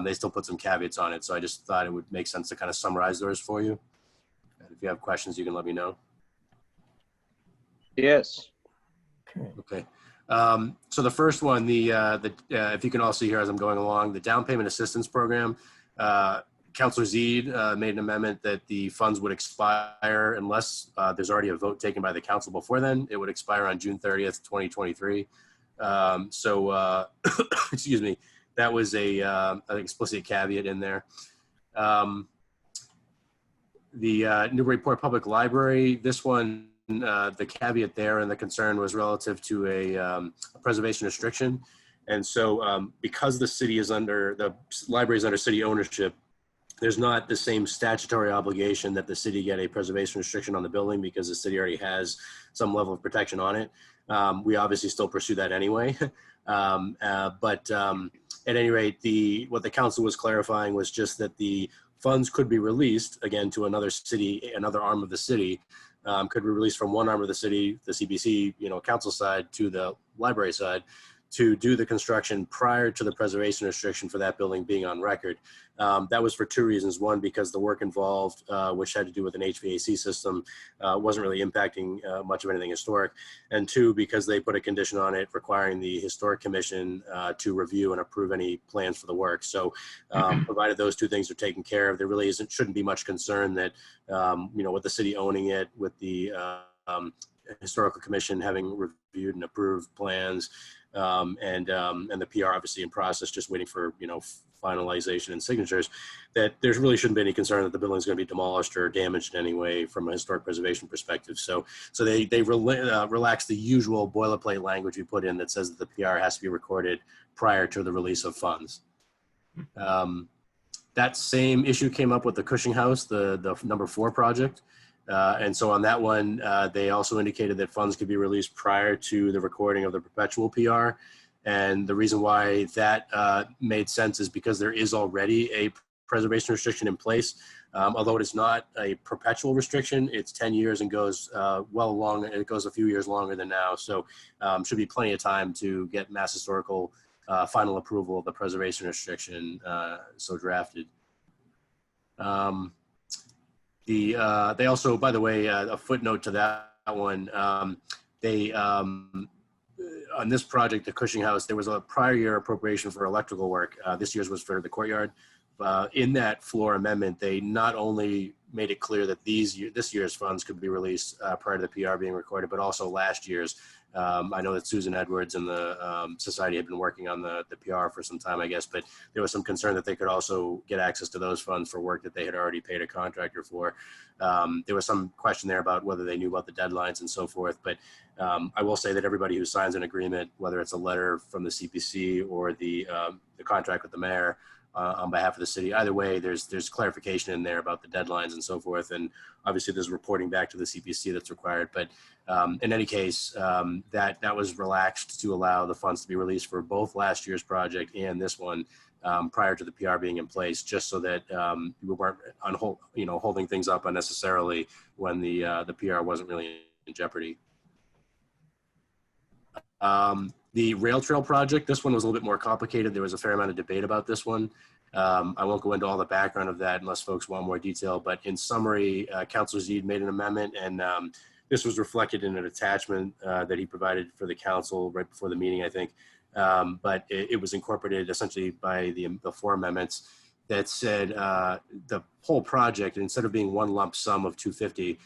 They still put some caveats on it, so I just thought it would make sense to kind of summarize those for you. And if you have questions, you can let me know. Yes. Okay. So the first one, if you can all see here as I'm going along, the down payment assistance program, Councilor Zeid made an amendment that the funds would expire unless there's already a vote taken by the council before then. It would expire on June 30th, 2023. Excuse me, that was an explicit caveat in there. The Newburyport Public Library, this one, the caveat there and the concern was relative to a preservation restriction. And so because the library is under city ownership, there's not the same statutory obligation that the city get a preservation restriction on the building because the city already has some level of protection on it. We obviously still pursue that anyway. But at any rate, what the council was clarifying was just that the funds could be released, again, to another city, another arm of the city, could be released from one arm of the city, the CBC, council side, to the library side, to do the construction prior to the preservation restriction for that building being on record. That was for two reasons. One, because the work involved, which had to do with an HVAC system, wasn't really impacting much of anything historic. And two, because they put a condition on it requiring the Historic Commission to review and approve any plans for the work. So provided those two things are taken care of, there really shouldn't be much concern that, with the city owning it, with the Historical Commission having reviewed and approved plans, and the PR obviously in process, just waiting for finalization and signatures, that there really shouldn't be any concern that the building is going to be demolished or damaged in any way from a historic preservation perspective. So they relaxed the usual boilerplate language we put in that says that the PR has to be recorded prior to the release of funds. That same issue came up with the Cushing House, the number 4 project. And so on that one, they also indicated that funds could be released prior to the recording of the perpetual PR. And the reason why that made sense is because there is already a preservation restriction in place. Although it is not a perpetual restriction, it's 10 years and goes it goes a few years longer than now. So should be plenty of time to get Mass Historical final approval of the preservation restriction so drafted. They also, by the way, a footnote to that one, on this project, the Cushing House, there was a prior year appropriation for electrical work. This year's was for the courtyard. In that floor amendment, they not only made it clear that this year's funds could be released prior to the PR being recorded, but also last year's. I know that Susan Edwards and the society had been working on the PR for some time, I guess, but there was some concern that they could also get access to those funds for work that they had already paid a contractor for. There was some question there about whether they knew about the deadlines and so forth, but I will say that everybody who signs an agreement, whether it's a letter from the CPC or the contract with the mayor, on behalf of the city. Either way, there's clarification in there about the deadlines and so forth. And obviously there's reporting back to the CPC that's required. But in any case, that was relaxed to allow the funds to be released for both last year's project and this one prior to the PR being in place, just so that we weren't holding things up unnecessarily when the PR wasn't really in jeopardy. The rail trail project, this one was a little bit more complicated. There was a fair amount of debate about this one. I won't go into all the background of that unless folks want more detail, but in summary, Councilor Zeid made an amendment, and this was reflected in an attachment that he provided for the council right before the meeting, I think. But it was incorporated essentially by the 4 amendments that said the whole project, instead of being one lump sum of $250,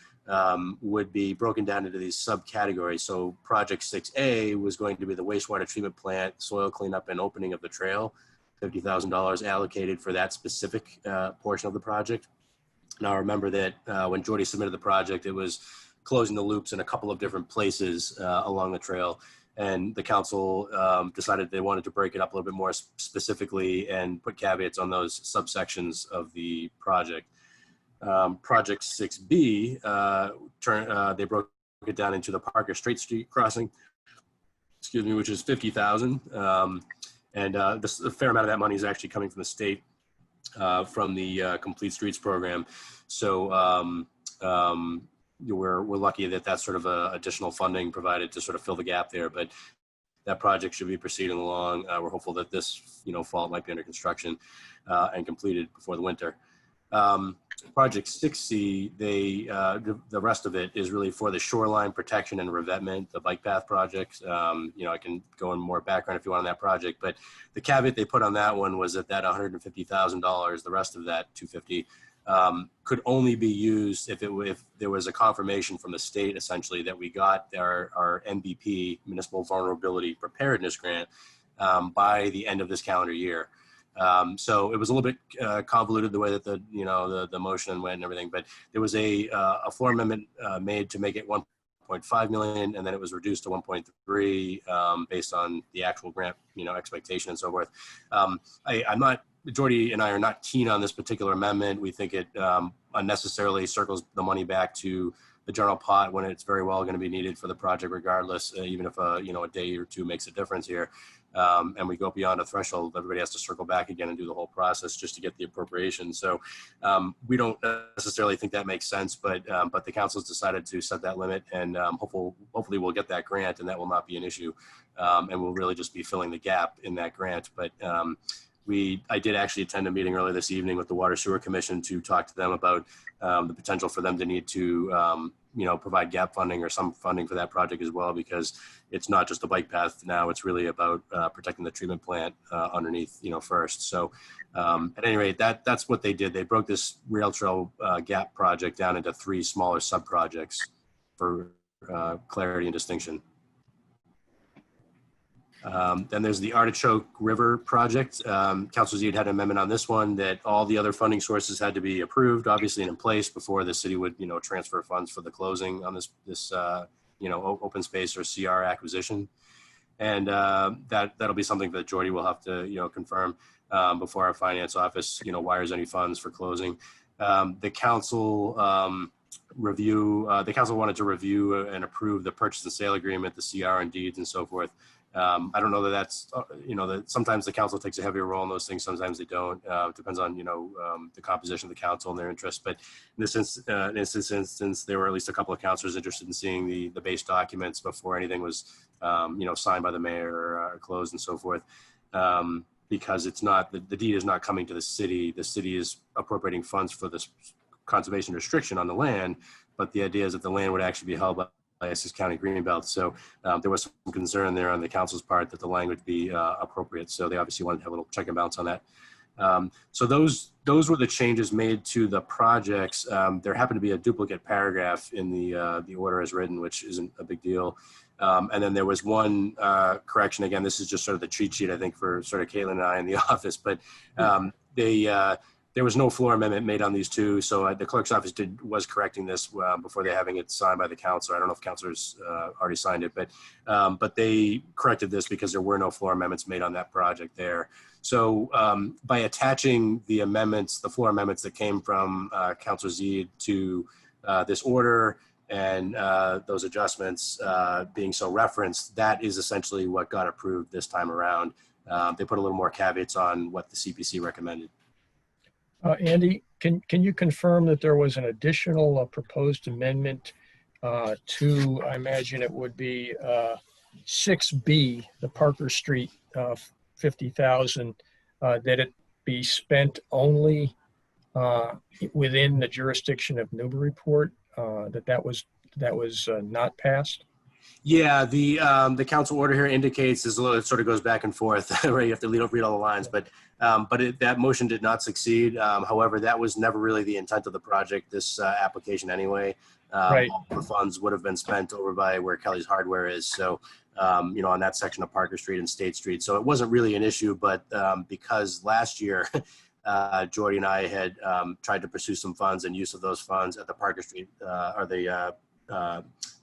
would be broken down into these subcategories. So project 6A was going to be the wastewater treatment plant, soil cleanup and opening of the trail, $50,000 allocated for that specific portion of the project. Now remember that when Jordy submitted the project, it was closing the loops in a couple of different places along the trail. And the council decided they wanted to break it up a little bit more specifically and put caveats on those subsections of the project. Project 6B, they broke it down into the Parker Straight Street crossing, which is $50,000. And a fair amount of that money is actually coming from the state from the Complete Streets program. So we're lucky that that's sort of additional funding provided to sort of fill the gap there. But that project should be proceeding along. We're hopeful that this fall might be under construction and completed before the winter. Project 6C, the rest of it is really for the shoreline protection and revetment, the bike path project. I can go in more background if you want on that project, but the caveat they put on that one was that $150,000, the rest of that $250, could only be used if there was a confirmation from the state, essentially, that we got our MVP, Municipal Vulnerability Preparedness Grant, by the end of this calendar year. So it was a little bit convoluted the way that the motion went and everything, but there was a floor amendment made to make it 1.5 million, and then it was reduced to 1.3 based on the actual grant, expectation and so forth. Jordy and I are not keen on this particular amendment. We think it unnecessarily circles the money back to the general pot when it's very well going to be needed for the project regardless, even if a day or two makes a difference here. And we go beyond a threshold, everybody has to circle back again and do the whole process just to get the appropriation. So we don't necessarily think that makes sense, but the council's decided to set that limit, and hopefully we'll get that grant, and that will not be an issue. And we'll really just be filling the gap in that grant. But I did actually attend a meeting earlier this evening with the Water Sewer Commission to talk to them about the potential for them to need to provide gap funding or some funding for that project as well, because it's not just a bike path now, it's really about protecting the treatment plant underneath first. So at any rate, that's what they did. They broke this rail trail gap project down into 3 smaller sub projects for clarity and distinction. Then there's the Artichoke River project. Councilor Zede had an amendment on this one that all the other funding sources had to be approved, obviously, and in place before the city would, transfer funds for the closing on this open space or CR acquisition. And that'll be something that Jordy will have to, confirm before our finance office, wires any funds for closing. The council wanted to review and approve the purchase and sale agreement, the CR and deeds and so forth. I don't know that that's, that sometimes the council takes a heavier role in those things. Sometimes they don't. It depends on, the composition of the council and their interest. But in this instance, there were at least a couple of councilors interested in seeing the base documents before anything was, signed by the mayor or closed and so forth. Because it's not, the deed is not coming to the city. The city is appropriating funds for this conservation restriction on the land. But the idea is that the land would actually be held by Essex County Greenbelt. So there was some concern there on the council's part that the language be appropriate. So they obviously wanted to have a little check and balance on that. So those were the changes made to the projects. There happened to be a duplicate paragraph in the order as written, which isn't a big deal. And then there was one correction. Again, this is just sort of the cheat sheet, I think, for sort of Caitlin and I in the office. But there was no floor amendment made on these two, so the clerk's office was correcting this before they're having it signed by the council. I don't know if councilors already signed it, but they corrected this because there were no floor amendments made on that project there. So by attaching the amendments, the floor amendments that came from Councilor Zede to this order and those adjustments being so referenced, that is essentially what got approved this time around. They put a little more caveats on what the CPC recommended. Andy, can you confirm that there was an additional proposed amendment to, I imagine it would be 6B, the Parker Street 50,000, that it be spent only within the jurisdiction of Newburyport, that was not passed? Yeah, the council order here indicates it sort of goes back and forth, right? You have to read all the lines, but that motion did not succeed. However, that was never really the intent of the project, this application anyway. Right. All the funds would have been spent over by where Kelly's Hardware is. So, on that section of Parker Street and State Street. So it wasn't really an issue, but because last year, Jordy and I had tried to pursue some funds and use of those funds at the Parker Street or the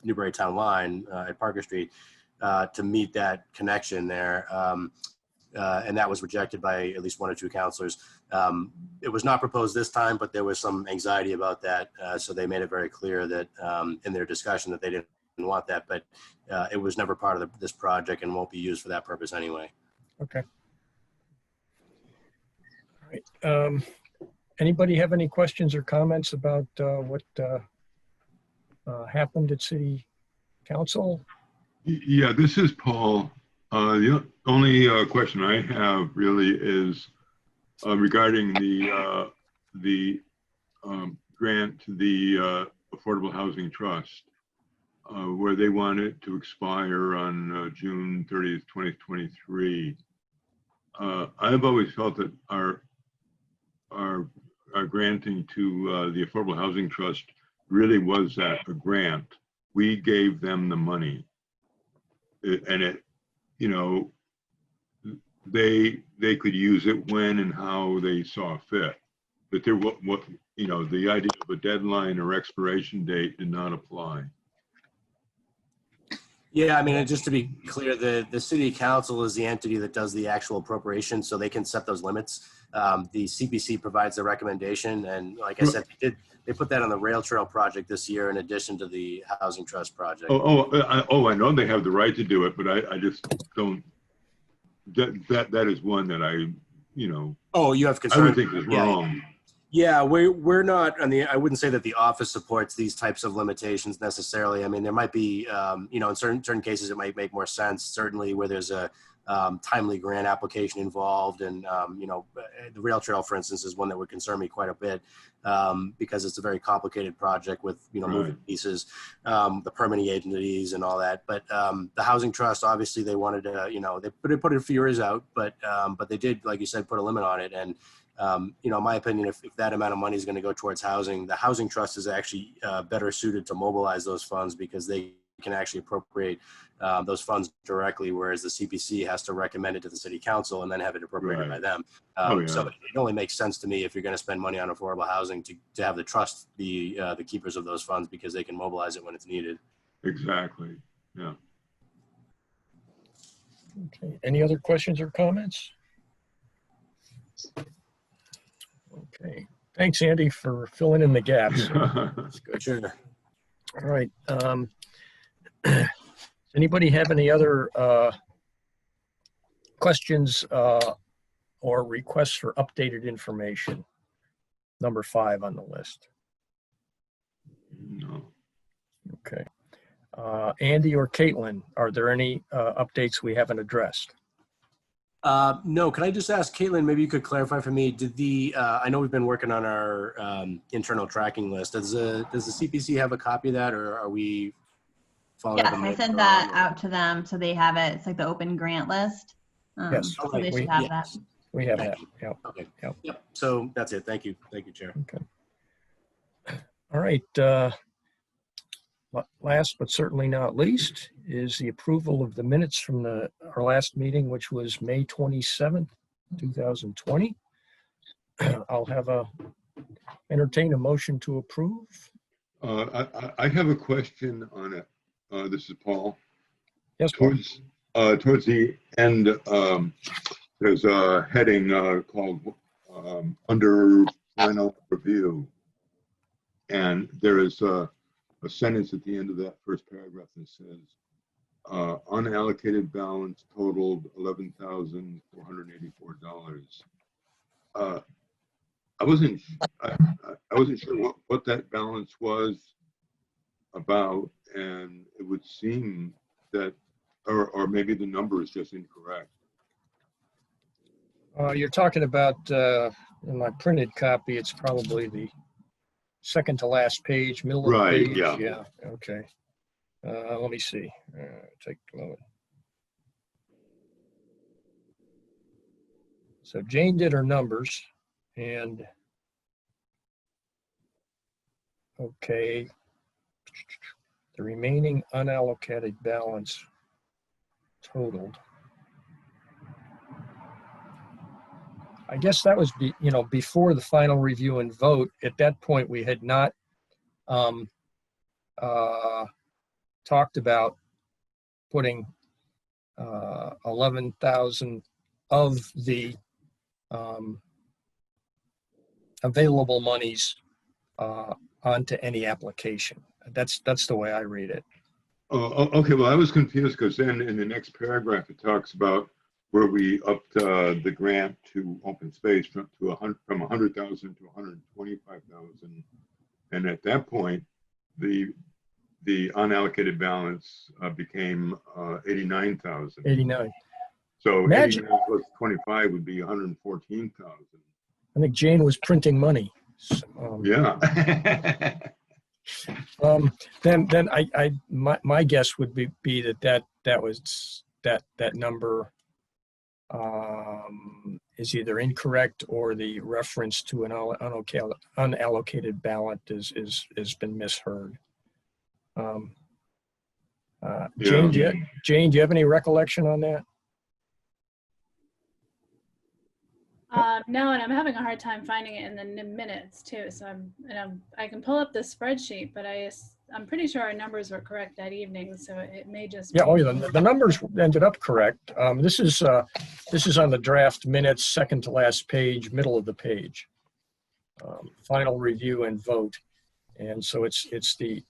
Newbury Town line at Parker Street to meet that connection there. And that was rejected by at least 1 or 2 councilors. It was not proposed this time, but there was some anxiety about that. So they made it very clear that in their discussion that they didn't want that, but it was never part of this project and won't be used for that purpose anyway. Okay. All right. Anybody have any questions or comments about what happened at City Council? Yeah, this is Paul. The only question I have really is regarding the grant to the Affordable Housing Trust, where they want it to expire on June 30th, 2023. I've always felt that our granting to the Affordable Housing Trust really was that a grant. We gave them the money, and they could use it when and how they saw fit. But there, what you know, the idea of a deadline or expiration date did not apply. Yeah, I mean, and just to be clear, the city council is the entity that does the actual appropriation, so they can set those limits. The CPC provides the recommendation, and like I said, they put that on the rail trail project this year in addition to the housing trust project. I know they have the right to do it, but I just don't. That is one that I, you know. Oh, you have I concerns. would think is wrong. Yeah, we're not. I mean, I wouldn't say that the office supports these types of limitations necessarily. I mean, there might be, you know, in certain cases, it might make more sense. Certainly, where there's a timely grant application involved, and you know, the rail trail, for instance, is one that would concern me quite a bit because it's a very complicated project with, you know, moving pieces, the permitting agencies and all that. But the housing trust, obviously, they wanted to, you know, they put it a few years out, but they did, like you said, put a limit on it. And you know, in my opinion, if that amount of money is going to go towards housing, the housing trust is actually better suited to mobilize those funds because they can actually appropriate those funds directly, whereas the CPC has to recommend it to the city council and then have it appropriated by them. So it only makes sense to me if you're going to spend money on affordable housing to have the trust be the keepers of those funds because they can mobilize it when it's needed. Exactly. Yeah. Okay. Any other questions or comments? Okay. Thanks, Andy, for filling in the gaps. That's good. Sure. All right. Does anybody have any other questions or requests for updated information? Number 5 on the list. No. Okay. Andy or Caitlin, are there any updates we haven't addressed? No, can I just ask Caitlin, maybe you could clarify for me, did I know we've been working on our internal tracking list. Does the CPC have a copy of that, or are we following up? Yes, I sent that out to them so they have it. It's like the open grant list. Yes. So they should have that. We have that. Yep. Okay. Yep. Yep. So that's it. Thank you. Thank you, Chair. Okay. All right. Last but certainly not least is the approval of the minutes from our last meeting, which was May 27th, 2020. I'll entertain a motion to approve. I have a question on it. This is Paul. Yes, Paul. Towards the end, there's a heading called under final review. And there is a sentence at the end of that first paragraph that says, unallocated balance totaled $11,484. I wasn't sure what that balance was about, and it would seem that, or maybe the number is just incorrect. You're talking about, in my printed copy, it's probably the second to last page, middle of the page. Yeah. Okay. Let me see. Take a moment. So Jane did her numbers, and okay, the remaining unallocated balance totaled. I guess that was, before the final review and vote. At that point, we had not talked about putting 11,000 of the available monies onto any application. That's the way I read it. Oh, okay. Well, I was confused because then in the next paragraph it talks about where we upped the grant to open space from 100,000 to 125,000, and at that point, the unallocated balance became 89,000. 89. So 89 plus 25 would be 114,000. I think Jane was printing money. Yeah. Then my guess would be that was that number is either incorrect or the reference to an unallocated balance has been misheard. Jane, do you have any recollection on that? No, and I'm having a hard time finding it in the minutes too. So I can pull up the spreadsheet, but I'm pretty sure our numbers were correct that evening. So it may just Yeah, be. oh, yeah, the numbers ended up correct. This is on the draft minutes, second to last page, middle of the page. Final review and vote. And so it's the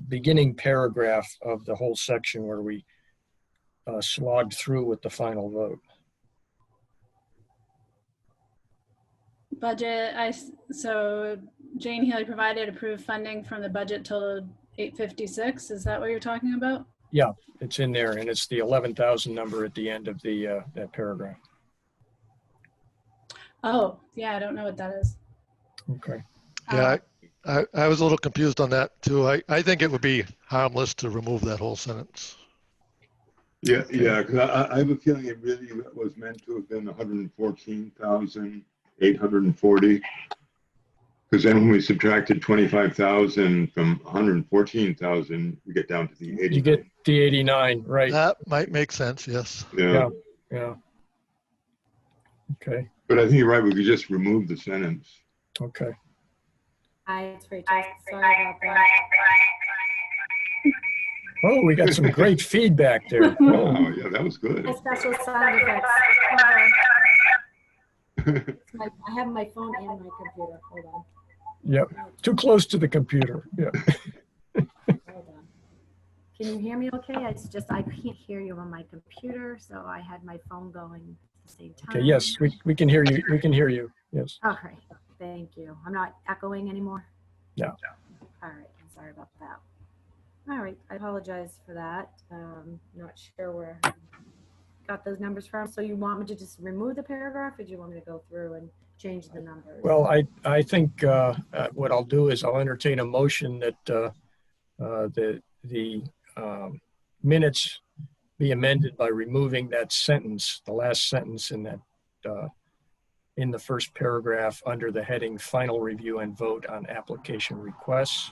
beginning paragraph of the whole section where we slogged through with the final vote. Budget, so Jane Healy provided approved funding from the budget totaled $856. Is that what you're talking about? Yeah, it's in there, and it's the 11,000 number at the end of the that paragraph. Oh, yeah, I don't know what that is. Okay. Yeah, I was a little confused on that too. I think it would be harmless to remove that whole sentence. Yeah, because I have a feeling it really was meant to have been 114,840. Because then when we subtracted 25,000 from 114,000, we get down to the 89. You get the 89, right? That might make sense, yes. Yeah. Yeah. Okay. But I think you're right. We could just remove the sentence. Okay. Hi, it's Rachel. Sorry about that. Oh, we got some great feedback there. Wow, yeah, that was good. My special sound effects. I have my phone and my computer. Hold on. Yep. Too close to the computer. Yeah. Hold on. Can you hear me okay? It's just I can't hear you on my computer, so I had my phone going at the same time. Okay. Yes, we can hear you. We can hear you. Yes. Okay. Thank you. I'm not echoing anymore? No. All right. I'm sorry about that. All right. I apologize for that. Not sure where I got those numbers from. So you want me to just remove the paragraph, or do you want me to go through and change the numbers? Well, I think what I'll do is I'll entertain a motion that the minutes be amended by removing that sentence, the last sentence in that in the first paragraph under the heading "Final Review and Vote on Application Requests,"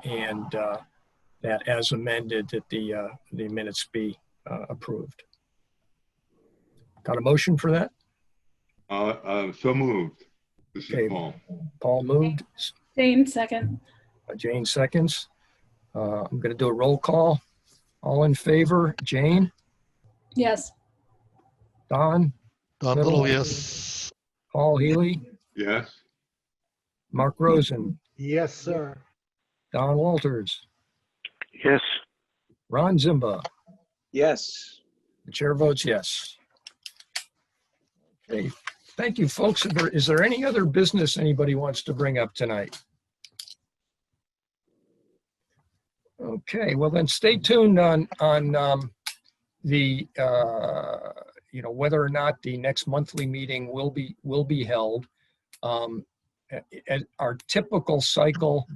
and that as amended, that the minutes be approved. Got a motion for that? So moved. This Okay. is Paul. Paul moved. Jane, second. Jane seconds. I'm going to do a roll call. All in favor? Jane? Yes. Don? Don Little, yes. Paul Healy? Yes. Mark Rosen? Yes, sir. Don Walters? Yes. Ron Zimba? Yes. The chair votes yes. Okay. Thank you, folks. Is there any other business anybody wants to bring up tonight? Okay, well then stay tuned on the whether or not the next monthly meeting will be held. At our typical cycle,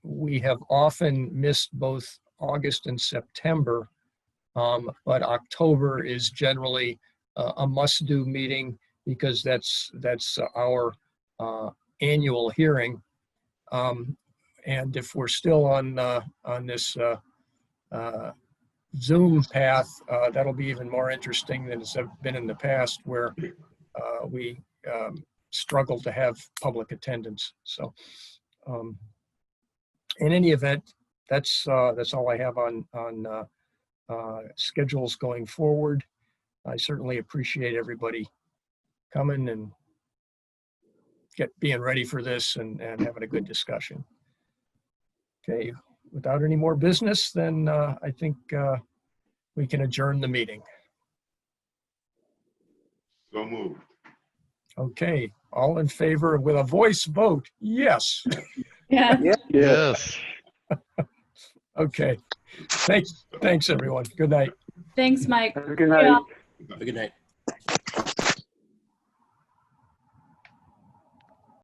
we have often missed both August and September, but October is generally a must-do meeting because that's our annual hearing. And if we're still on this Zoom path, that'll be even more interesting than it's been in the past, where we struggle to have public attendance. So, in any event, that's all I have on schedules going forward. I certainly appreciate everybody coming and being ready for this and having a good discussion. Okay, without any more business, then I think we can adjourn the meeting. So moved. Okay, all in favor with a voice vote? Yes. Yeah. Yes. Okay. Thanks, everyone. Good night. Thanks, Mike. Have a good night. Have a good night.